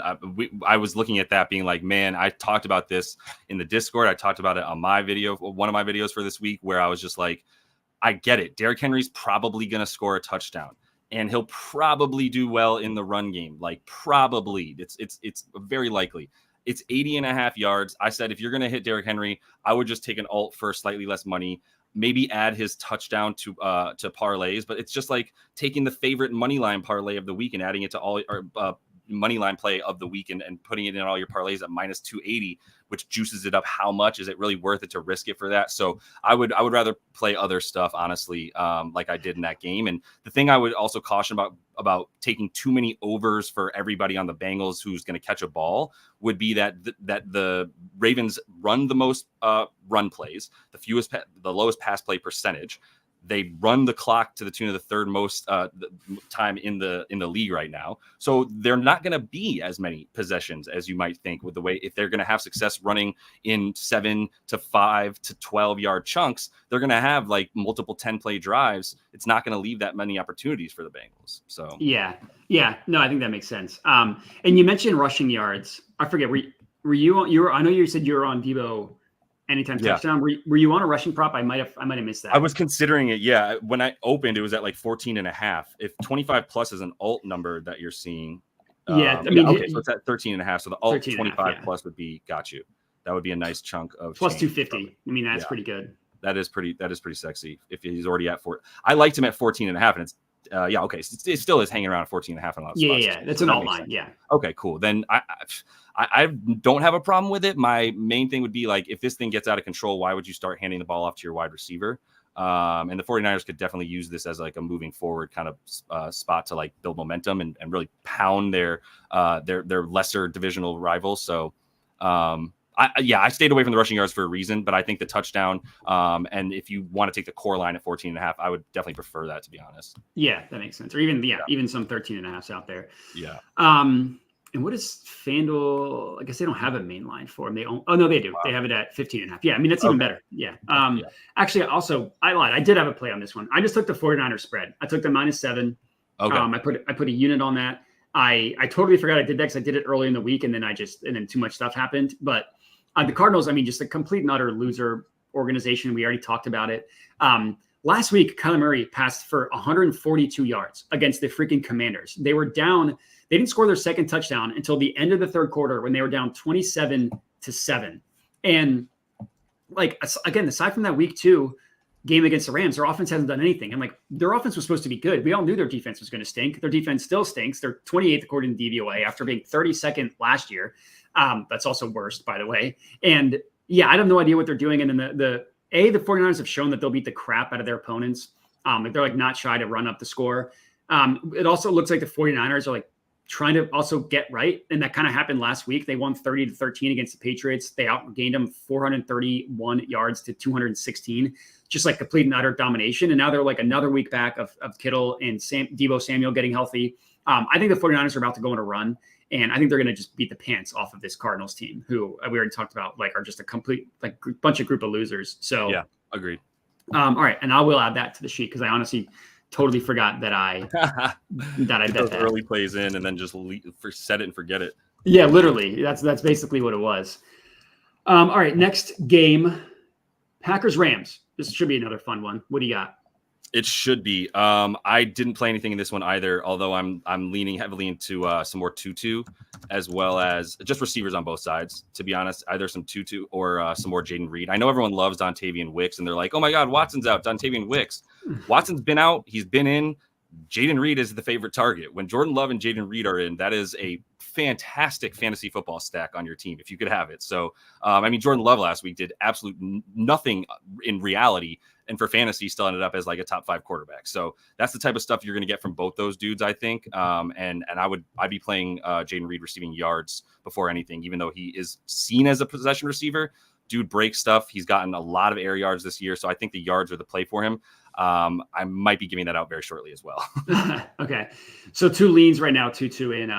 I was looking at that being like, man, I talked about this in the Discord. I talked about it on my video, one of my videos for this week, where I was just like, I get it. Derrick Henry's probably going to score a touchdown and he'll probably do well in the run game. Like probably it's very likely. It's 80.5 yards. I said, if you're going to hit Derrick Henry, I would just take an alt for slightly less money. Maybe add his touchdown to parlays, but it's just like taking the favorite money line parlay of the week and adding it to all money line play of the week and putting it in all your parlays at minus 280, which juices it up. How much is it really worth it to risk it for that? So I would rather play other stuff, honestly, like I did in that game. And the thing I would also caution about taking too many overs for everybody on the Bengals who's going to catch a ball would be that the Ravens run the most run plays, the lowest pass play percentage. They run the clock to the tune of the third most time in the league right now. So they're not going to be as many possessions as you might think with the way, if they're going to have success running in 7 to 5 to 12 yard chunks, they're going to have like multiple 10-play drives. It's not going to leave that many opportunities for the Bengals. So yeah. No, I think that makes sense. And you mentioned rushing yards. I forget, were you I know you said you were on Debo anytime touchdown. Were you on a rushing prop? I might have missed that. I was considering it. Yeah. When I opened, it was at like 14.5. If 25 plus is an alt number that you're seeing. So it's at 13.5. So the alt 25 plus would be, got you. That would be a nice chunk of plus 250. I mean, that's pretty good. That is pretty sexy. If he's already at 4, I liked him at 14.5 and it's, okay. So it still is hanging around at 14.5 in a lot of spots. Yeah. That's an alt line. Yeah. Okay, cool. Then I don't have a problem with it. My main thing would be like, if this thing gets out of control, why would you start handing the ball off to your wide receiver? And the 49ers could definitely use this as like a moving forward kind of spot to like build momentum and really pound their lesser divisional rivals. So I stayed away from the rushing yards for a reason, but I think the touchdown and if you want to take the core line at 14.5, I would definitely prefer that, to be honest. Yeah, that makes sense. Or even some 13.5s out there. Yeah. And what is FanDuel? I guess they don't have a main line for them. They do. Wow. They have it at 15.5. Yeah, I mean, that's even better. Yeah. Actually, also, I lied. I did have a play on this one. I just took the 49ers spread. I took the -7. Okay. I put a unit on that. I totally forgot I did that because I did it early in the week, and then too much stuff happened. But the Cardinals, I mean, just a complete and utter loser organization. We already talked about it. Last week, Kyler Murray passed for 142 yards against the freaking Commanders. They were down. They didn't score their second touchdown until the end of the third quarter when they were down 27-7. And like, again, aside from that week 2 game against the Rams, their offense hasn't done anything. And like, their offense was supposed to be good. We all knew their defense was going to stink. Their defense still stinks. They're 28th according to DVOA after being 32nd last year. That's also worst, by the way. And yeah, I have no idea what they're doing. And then the 49ers have shown that they'll beat the crap out of their opponents. They're like not shy to run up the score. It also looks like the 49ers are like trying to also get right. And that kind of happened last week. They won 30-13 against the Patriots. They outgained them 431 yards to 216, just like complete and utter domination. And now they're like another week back of Kittle and Deebo Samuel getting healthy. I think the 49ers are about to go on a run. And I think they're going to just beat the pants off of this Cardinals team, who we already talked about, like are just a complete like bunch of group of losers. So yeah, agreed. All right, and I will add that to the sheet because I honestly totally forgot that I bet that. Early plays in and then just set it and forget it. Yeah, literally. That's basically what it was. All right, next game, Packers Rams. This should be another fun one. What do you got? It should be. I didn't play anything in this one either, although I'm leaning heavily into some more Tutu, as well as just receivers on both sides, to be honest. Either some Tutu or some more Jaden Reed. I know everyone loves Dontavian Wicks, and they're like, oh my God, Watson's out, Dontavian Wicks. Watson's been out. He's been in. Jaden Reed is the favorite target. When Jordan Love and Jaden Reed are in, that is a fantastic fantasy football stack on your team if you could have it. So, I mean, Jordan Love last week did absolute nothing in reality, and for fantasy still ended up as like a top 5 quarterback. So that's the type of stuff you're going to get from both those dudes, I think. And I'd be playing Jaden Reed receiving yards before anything, even though he is seen as a possession receiver. Dude breaks stuff. He's gotten a lot of air yards this year, so I think the yards are the play for him. I might be giving that out very shortly as well. Okay. So 2 leans right now, 2-2 in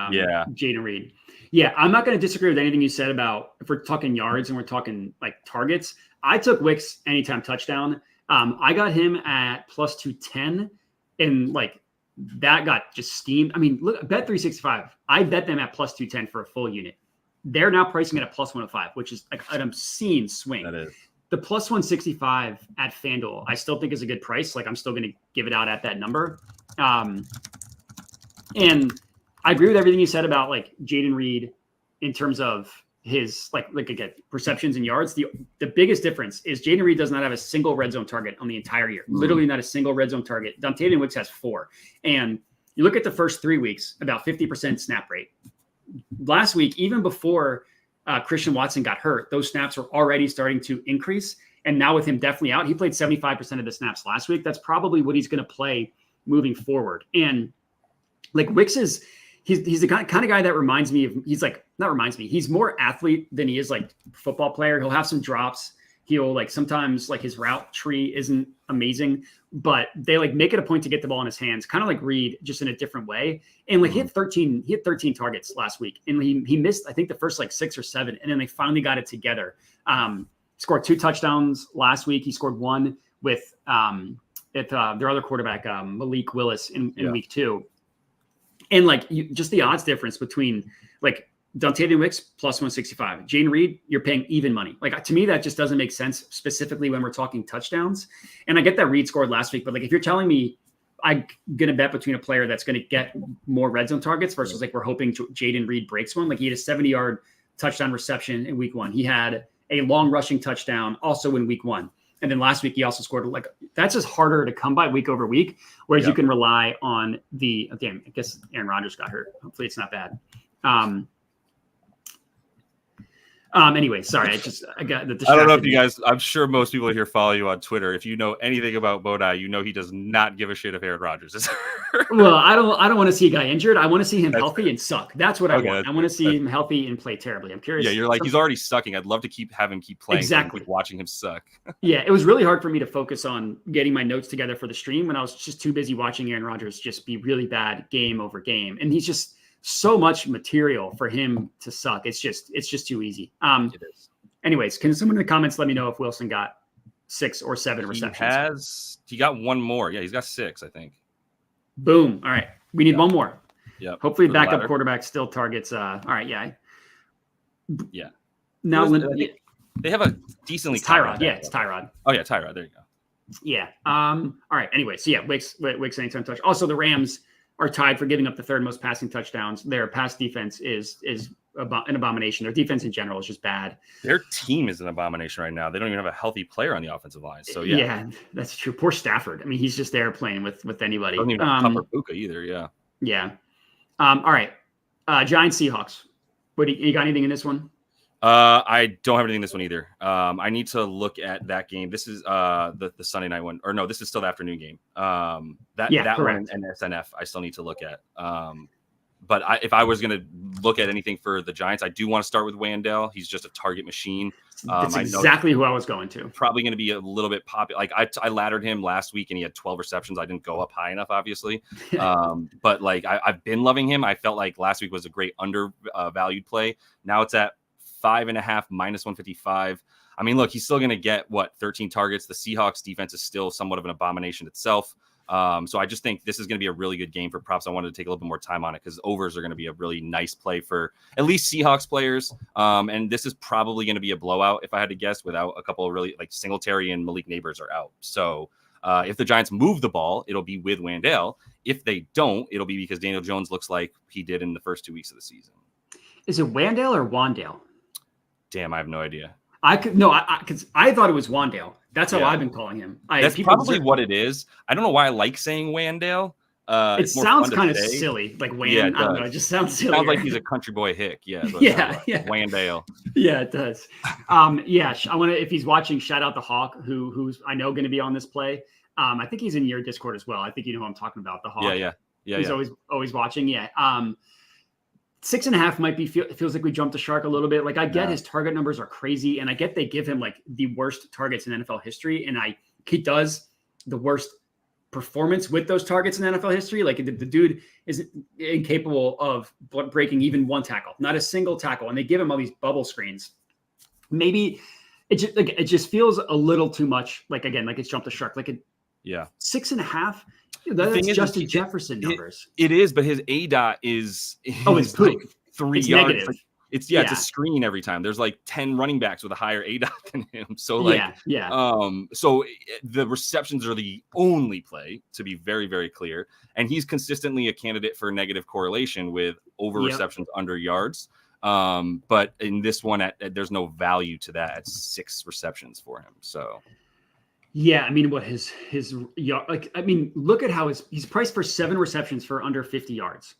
Jaden Reed. Yeah, I'm not going to disagree with anything you said about if we're talking yards and we're talking like targets. I took Wicks anytime touchdown. I got him at plus 210, and like that got just steamed. I mean, look, Bet365. I bet them at plus 210 for a full unit. They're now pricing it at plus 105, which is like an obscene swing. That is. The plus 165 at FanDuel, I still think is a good price. Like I'm still going to give it out at that number. And I agree with everything you said about like Jaden Reed in terms of his like again, receptions and yards. The biggest difference is Jaden Reed does not have a single red zone target on the entire year. Literally not a single red zone target. Dontavian Wicks has 4. And you look at the first 3 weeks, about 50% snap rate. Last week, even before Christian Watson got hurt, those snaps were already starting to increase. And now with him definitely out, he played 75% of the snaps last week. That's probably what he's going to play moving forward. And like Wicks is, he's the kind of guy that reminds me of, he's more athlete than he is like football player. He'll have some drops. He'll like sometimes like his route tree isn't amazing, but they like make it a point to get the ball in his hands, kind of like Reed, just in a different way. And like he had 13 targets last week, and he missed, I think, the first like 6 or 7, and then they finally got it together. Scored 2 touchdowns last week. He scored 1 with their other quarterback, Malik Willis in week 2. And like just the odds difference between like Dontavian Wicks plus 165, Jaden Reed, you're paying even money. Like to me, that just doesn't make sense, specifically when we're talking touchdowns. And I get that Reed scored last week, but like if you're telling me I'm gonna bet between a player that's gonna get more red zone targets versus like we're hoping Jaden Reed breaks one, like he had a 70-yard touchdown reception in week 1. He had a long rushing touchdown also in week 1. And then last week he also scored, like that's just harder to come by week over week. Whereas you can rely on again, I guess Aaron Rodgers got hurt. Hopefully it's not bad. Anyway, sorry. I got the distracted. I don't know if you guys, I'm sure most people here follow you on Twitter. If you know anything about Bodai, you know he does not give a shit if Aaron Rodgers is hurt. Well, I don't want to see a guy injured. I want to see him healthy and suck. That's what I want. I want to see him healthy and play terribly. I'm curious. Yeah, you're like, he's already sucking. I'd love to have him keep playing. Exactly. Watching him suck. Yeah, it was really hard for me to focus on getting my notes together for the stream when I was just too busy watching Aaron Rodgers just be really bad game over game. And he's just so much material for him to suck. It's just too easy. It is. Anyways, can someone in the comments let me know if Wilson got 6 or 7 receptions? He got 1 more. Yeah, he's got 6, I think. Boom. All right. We need 1 more. Yeah. Hopefully backup quarterback still targets. All right. Yeah. Yeah. Now they have a decently Tyrod. Yeah, it's Tyrod. Oh yeah, Tyrod. There you go. Yeah. All right. Anyway, so yeah, Wicks anytime touch. Also, the Rams are tied for giving up the 3rd most passing touchdowns. Their pass defense is an abomination. Their defense in general is just bad. Their team is an abomination right now. They don't even have a healthy player on the offensive line. So yeah, that's true. Poor Stafford. I mean, he's just there playing with anybody. Doesn't even have Copper Buka either. Yeah. Yeah. All right. Giants Seahawks. What you got anything in this one? I don't have anything in this one either. I need to look at that game. This is the Sunday night one, or no, this is still the afternoon game. That one and SNF I still need to look at. But if I was going to look at anything for the Giants, I do want to start with Wandale. He's just a target machine. That's exactly who I was going to. Probably going to be a little bit popular. Like I laddered him last week and he had 12 receptions. I didn't go up high enough, obviously. But like I've been loving him. I felt like last week was a great undervalued play. Now it's at 5.5 minus 155. I mean, look, he's still going to get 13 targets. The Seahawks defense is still somewhat of an abomination itself. So I just think this is going to be a really good game for props. I wanted to take a little bit more time on it because overs are going to be a really nice play for at least Seahawks players. And this is probably going to be a blowout if I had to guess, without a couple of really like Singletary and Malik Neighbors are out. So if the Giants move the ball, it'll be with Wandale. If they don't, it'll be because Daniel Jones looks like he did in the first 2 weeks of the season. Is it Wandale or Wandale? Damn, I have no idea. Because I thought it was Wandale. That's how I've been calling him. That's probably what it is. I don't know why I like saying Wandale. It It's more sounds fun to kind of say. silly, like Wayne. Yeah, I it don't know. does. It just sounds silly. Sounds like he's a country boy hick. Yeah. That's what it sounds Yeah, like. yeah. Wayne Dale. Yeah, it does. Yeah, I want to. If he's watching, shout out to Hawk, who's I know going to be on this play. I think he's in your Discord as well. I think you know who I'm talking about. The Hawk. Yeah. He's always watching. Yeah. 6.5 might be feels like we jumped the shark a little bit. Like I get his target numbers are crazy, and I get they give him like the worst targets in NFL history, and he does the worst performance with those targets in NFL history. Like the dude is incapable of breaking even one tackle, not a single tackle, and they give him all these bubble screens. Maybe it just feels a little too much. Like again, like it's jumped the shark. Like 6.5. That's Justin Jefferson numbers. It is, but his ADOT is it's like 3 it's yards. negative. It's a screen every time. There's like 10 running backs with a higher ADOT than him. So so the receptions are the only play, to be very, very clear. And he's consistently a candidate for negative correlation with over receptions under yards. But in this one, there's no value to that at 6 receptions for him. So. Yeah, I mean, what his like? I mean, look at how he's priced for 7 receptions for under 50 yards.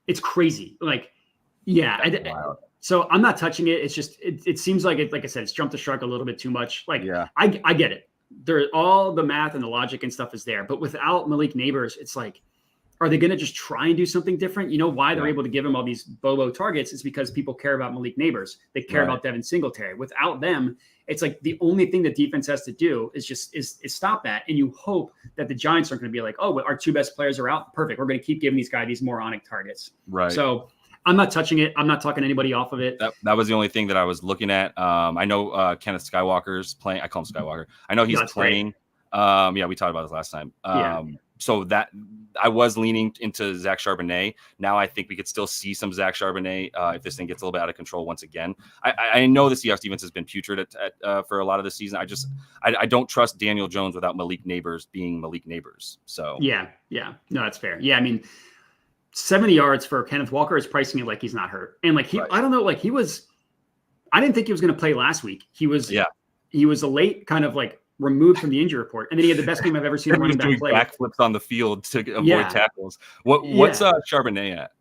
It's crazy. Like, so I'm not touching it. It's just it seems like it. Like I said, it's jumped the shark a little bit too much. Like, I get it. All the math and the logic and stuff is there, but without Malik Neighbors, it's like, are they going to just try and do something different? You know why they're able to give him all these Bobo targets is because people care about Malik Neighbors. They care about Devin Singletary. Without them, it's like the only thing the defense has to do is stop that. And you hope that the Giants aren't going to be like, oh, our 2 best players are out. Perfect. We're going to keep giving these guys these moronic targets. Right. So I'm not touching it. I'm not talking anybody off of it. That was the only thing that I was looking at. I know Kenneth Skywalker's playing. I call him Skywalker. I know he's playing. We talked about this last time. So that I was leaning into Zach Charbonnet. Now I think we could still see some Zach Charbonnet if this thing gets a little bit out of control once again. I know the Seahawks defense has been putrid for a lot of the season. I don't trust Daniel Jones without Malik Neighbors being Malik Neighbors. So no, that's fair. Yeah, I mean, 70 yards for Kenneth Walker is pricing it like he's not hurt, and like I don't know, like he was. I didn't think he was going to play last week. He was a late kind of like removed from the injury report, and then he had the best game I've ever seen a running back play. Backflips on the field to avoid tackles. What's Charbonnet at?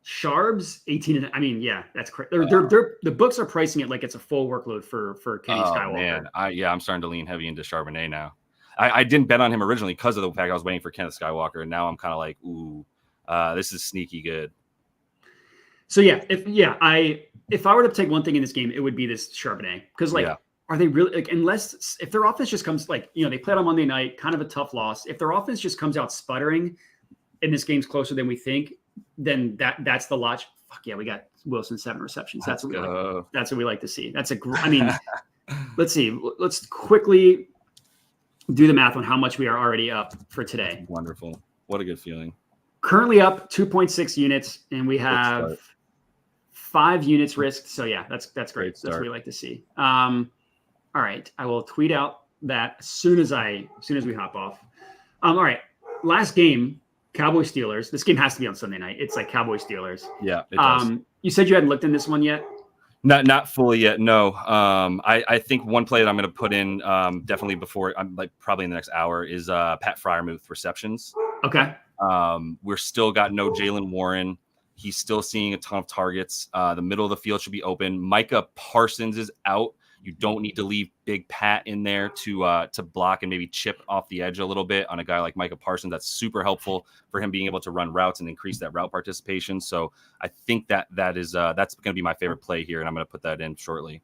Charb's 18. I mean, that's correct. The books are pricing it like it's a full workload for Kenny Skywalker. Man, I'm starting to lean heavy into Charbonnet now. I didn't bet on him originally because of the fact I was waiting for Kenneth Skywalker, and now I'm kind of like, ooh, this is sneaky good. So if I were to take one thing in this game, it would be this Charbonnet, because are they really like, unless if their offense just comes like, they played on Monday night, kind of a tough loss. If their offense just comes out sputtering and this game's closer than we think, then that's the logic. Fuck yeah, we got Wilson 7 receptions. That's what we like to see. Let's see. Let's quickly do the math on how much we are already up for today. Wonderful. What a good feeling. Currently up 2.6 units, and we have 5 units risked. So that's great. That's what we like to see. All right, I will tweet out that as soon as we hop off. All right, last game, Cowboys Steelers. This game has to be on Sunday night. It's like Cowboys Steelers. Yeah, it does. You said you hadn't looked in this one yet? Not fully yet. No. I think one play that I'm going to put in definitely before I'm like probably in the next hour is Pat Freiermuth receptions. Okay. We're still got no Jaylen Warren. He's still seeing a ton of targets. The middle of the field should be open. Micah Parsons is out. You don't need to leave Big Pat in there to block and maybe chip off the edge a little bit on a guy like Micah Parsons. That's super helpful for him being able to run routes and increase that route participation. So I think that's going to be my favorite play here, and I'm going to put that in shortly.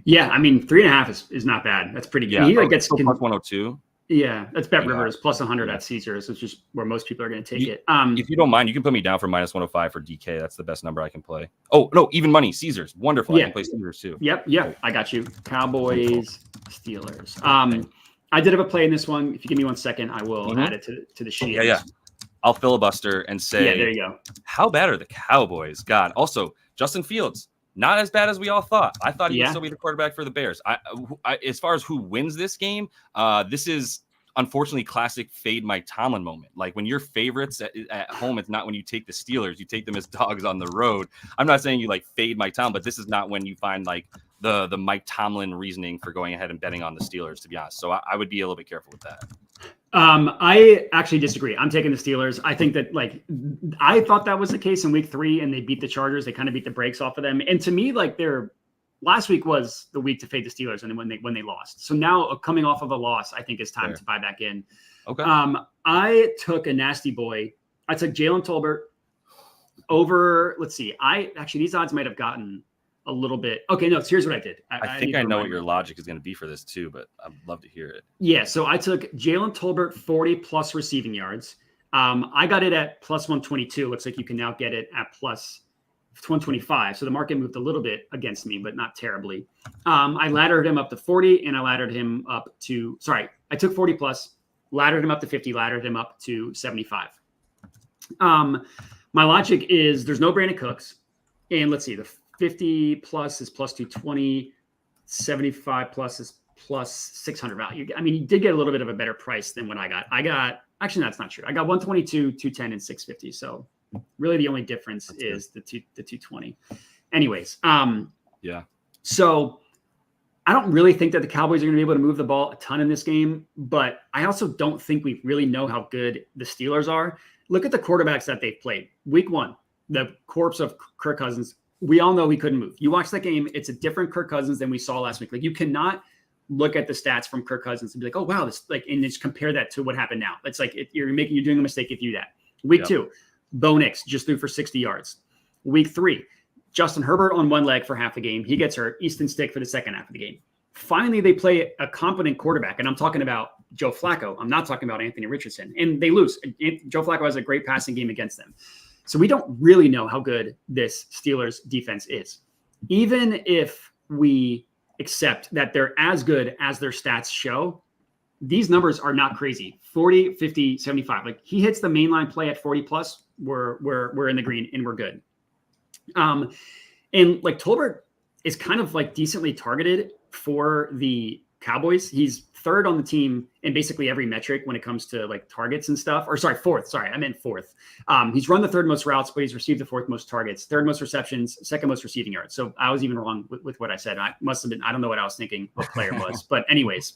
Yeah, I mean 3.5 is not bad. That's pretty good. Yeah, he gets plus 102. Yeah, that's Bet Rivers plus 100 at Caesars, which is where most people are going to take it. If you don't mind, you can put me down for minus 105 for DK. That's the best number I can play. Oh, no, even money. Caesars. Wonderful. I can play Caesars too. Yep. Yeah, I got you. Cowboys, Steelers. I did have a play in this one. If you give me 1 second, I will add it to the sheet. Yeah. I'll filibuster and say, there you go. How bad are the Cowboys? God. Also, Justin Fields. Not as bad as we all thought. I thought he would still be the quarterback for the Bears. I as far as who wins this game, this is unfortunately classic fade Mike Tomlin moment. Like when your favorites at home, it's not when you take the Steelers. You take them as dogs on the road. I'm not saying you like fade Mike Tomlin, but this is not when you find like the Mike Tomlin reasoning for going ahead and betting on the Steelers, to be honest. So I would be a little bit careful with that. I actually disagree. I'm taking the Steelers. I think that I thought that was the case in week 3 and they beat the Chargers. They kind of beat the brakes off of them. And to me, their last week was the week to fade the Steelers and when they lost. So now coming off of a loss, I think it's time to buy back in. Okay. I took a nasty boy. I took Jalen Tolbert over, let's see. These odds might have gotten a little bit. Okay, no, so here's what I did. I think I know what your logic is going to be for this too, but I'd love to hear it. Yeah, so I took Jalen Tolbert 40 plus receiving yards. I got it at plus 122. Looks like you can now get it at plus 125. So the market moved a little bit against me, but not terribly. I laddered him up to 40 and I laddered him up to, I took 40 plus, laddered him up to 50, laddered him up to 75. My logic is there's no Brandon Cooks. And let's see, the 50 plus is plus 220, 75 plus is plus 600 value. I mean, he did get a little bit of a better price than what I got. Actually, that's not true. I got 122, 210, and 650. So really the only difference is the 220. Anyways, yeah. So I don't really think that the Cowboys are going to be able to move the ball a ton in this game, but I also don't think we really know how good the Steelers are. Look at the quarterbacks that they've played. Week 1, the corpse of Kirk Cousins. We all know he couldn't move. You watch that game, it's a different Kirk Cousins than we saw last week. You cannot look at the stats from Kirk Cousins and be like, oh, wow, and just compare that to what happened now. It's you're doing a mistake if you do that. Week 2, Bo Nix just threw for 60 yards. Week 3, Justin Herbert on one leg for half the game. He gets hurt. Easton Stick for the second half of the game. Finally, they play a competent quarterback, and I'm talking about Joe Flacco. I'm not talking about Anthony Richardson, and they lose. Joe Flacco has a great passing game against them. So we don't really know how good this Steelers defense is. Even if we accept that they're as good as their stats show, these numbers are not crazy. 40, 50, 75. He hits the mainline play at 40 plus, we're in the green and we're good. And Tolbert is kind of decently targeted for the Cowboys. He's third on the team in basically every metric when it comes to targets and stuff. Fourth. Sorry, I meant fourth. He's run the third most routes, but he's received the fourth most targets, third most receptions, second most receiving yards. So I was even wrong with what I said. I must have been. I don't know what I was thinking what player was, but anyways,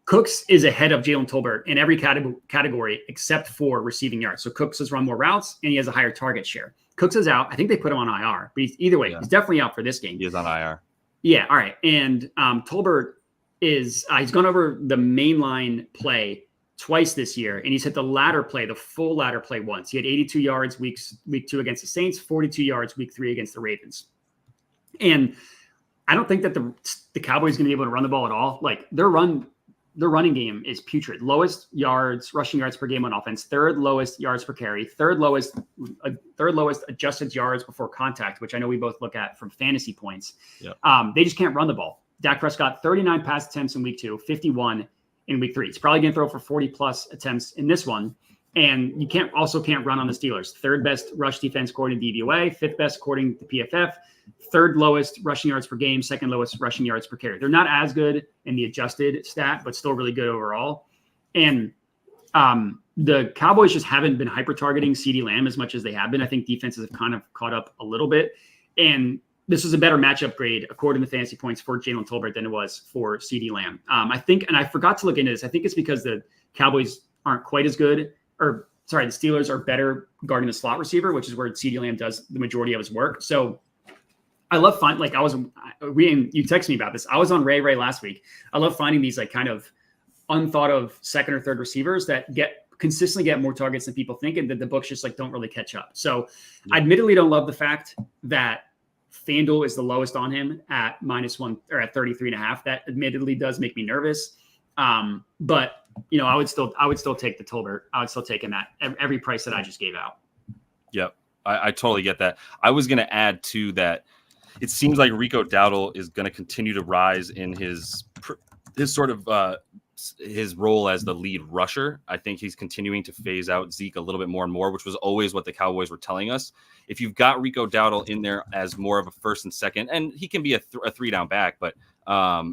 Cooks is ahead of Jalen Tolbert in every category except for receiving yards. So Cooks has run more routes and he has a higher target share. Cooks is out. I think they put him on IR, but either way, he's definitely out for this game. He is on IR. Yeah. All right. And Tolbert is he's gone over the mainline play twice this year, and he's hit the ladder play, the full ladder play once. He had 82 yards week 2 against the Saints, 42 yards week 3 against the Ravens. And I don't think that the Cowboys are going to be able to run the ball at all. Their running game is putrid. Lowest rushing yards per game on offense, third lowest yards per carry, third lowest adjusted yards before contact, which I know we both look at from fantasy points. Yep. They just can't run the ball. Dak Prescott, 39 pass attempts in week 2, 51 in week 3. He's probably going to throw for 40 plus attempts in this one. And you can't run on the Steelers. Third best rush defense according to DVOA, fifth best according to PFF, third lowest rushing yards per game, second lowest rushing yards per carry. They're not as good in the adjusted stat, but still really good overall. And the Cowboys just haven't been hyper targeting CeeDee Lamb as much as they have been. I think defenses have kind of caught up a little bit. And this was a better matchup grade according to fantasy points for Jalen Tolbert than it was for CeeDee Lamb. I think, and I forgot to look into this, I think it's because the Cowboys aren't quite as good, the Steelers are better guarding the slot receiver, which is where CeeDee Lamb does the majority of his work. So I love finding, you texted me about this. I was on Ray last week. I love finding these kind of unthought of second or third receivers that consistently get more targets than people think, and that the books just don't really catch up. So I admittedly don't love the fact that FanDuel is the lowest on him at -1 or at 33.5. That admittedly does make me nervous. But I would still take the Tolbert. I would still take him at every price that I just gave out. Yep. I totally get that. I was going to add to that. It seems like Rico Dowdle is going to continue to rise in his sort of his role as the lead rusher. I think he's continuing to phase out Zeke a little bit more and more, which was always what the Cowboys were telling us. If you've got Rico Dowdle in there as more of a first and second, and he can be a 3-down back, but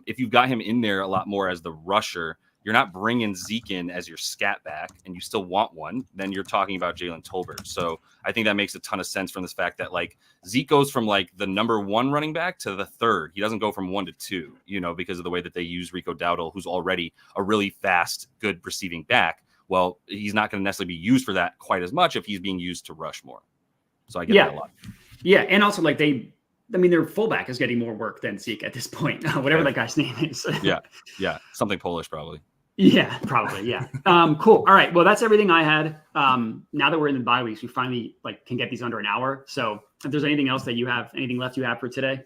if you've got him in there a lot more as the rusher, you're not bringing Zeke in as your scat back, and you still want one, then you're talking about Jalen Tolbert. So I think that makes a ton of sense from this fact that like Zeke goes from like the number 1 running back to the 3rd. He doesn't go from 1 to 2, because of the way that they use Rico Dowdle, who's already a really fast, good receiving back. Well, he's not going to necessarily be used for that quite as much if he's being used to rush more. So I get that a lot. Yeah, and also like their fullback is getting more work than Zeke at this point, whatever that guy's name is. Yeah, something Polish probably. Yeah, probably. Yeah. Cool. All right. Well, that's everything I had. Now that we're in the bye weeks, we finally can get these under an hour. So if there's anything else that anything left you have for today?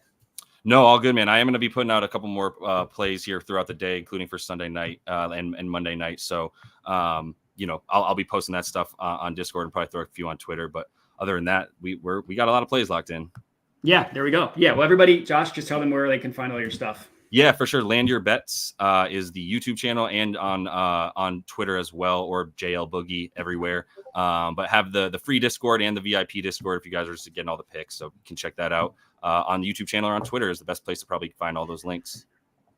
No, all good, man. I am going to be putting out a couple more plays here throughout the day, including for Sunday night and Monday night. So, I'll be posting that stuff on Discord and probably throw a few on Twitter. But other than that, we got a lot of plays locked in. Yeah, there we go. Yeah. Well, everybody, Josh, just tell them where they can find all your stuff. Yeah, for sure. Land Your Bets is the YouTube channel and on Twitter as well, or JL Boogie everywhere. But have the free Discord and the VIP Discord if you guys are just getting all the picks. So you can check that out on the YouTube channel or on Twitter is the best place to probably find all those links.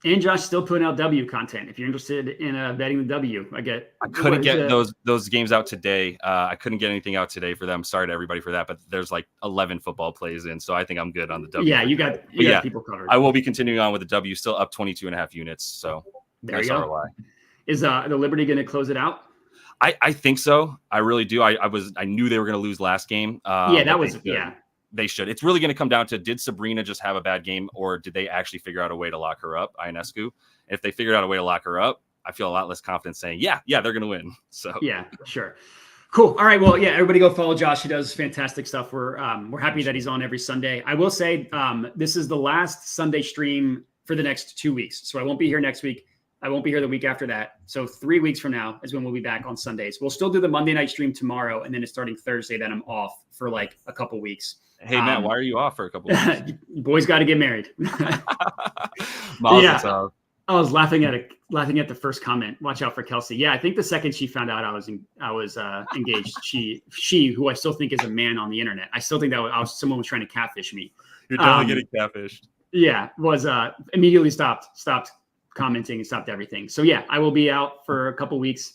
And Josh still putting out W content. If you're interested in betting the W, I couldn't get those games out today. I couldn't get anything out today for them. Sorry to everybody for that, but there's like 11 football plays in, so I think I'm good on the W. Yeah, you got people covered. I will be continuing on with the W, still up 22.5 units. So there you go. ROI. Is the Liberty going to close it out? I think so. I really do. I knew they were going to lose last game. They should. It's really going to come down to, did Sabrina just have a bad game, or did they actually figure out a way to lock her up, Ionescu? If they figured out a way to lock her up, I feel a lot less confident saying, yeah, they're going to win. So yeah, sure. Cool. All right. Well, yeah, everybody go follow Josh. He does fantastic stuff. We're happy that he's on every Sunday. I will say this is the last Sunday stream for the next 2 weeks. So I won't be here next week. I won't be here the week after that. So 3 weeks from now is when we'll be back on Sundays. We'll still do the Monday night stream tomorrow, and then it's starting Thursday. Then I'm off for like a couple weeks. Hey, Matt, why are you off for a couple of weeks? Boys got to get married. Yeah. I was laughing at the first comment. Watch out for Kelsey. Yeah, I think the second she found out I was engaged, she who I still think is a man on the internet. I still think that someone was trying to catfish me. You're definitely getting catfished. Yeah, was immediately stopped commenting and stopped everything. So yeah, I will be out for a couple weeks.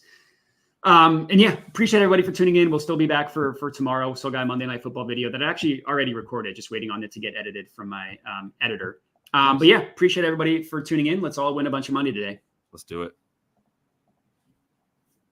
And yeah, appreciate everybody for tuning in. We'll still be back for tomorrow. Still got a Monday Night Football video that I actually already recorded, just waiting on it to get edited from my editor. But yeah, appreciate everybody for tuning in. Let's all win a bunch of money today. Let's do it.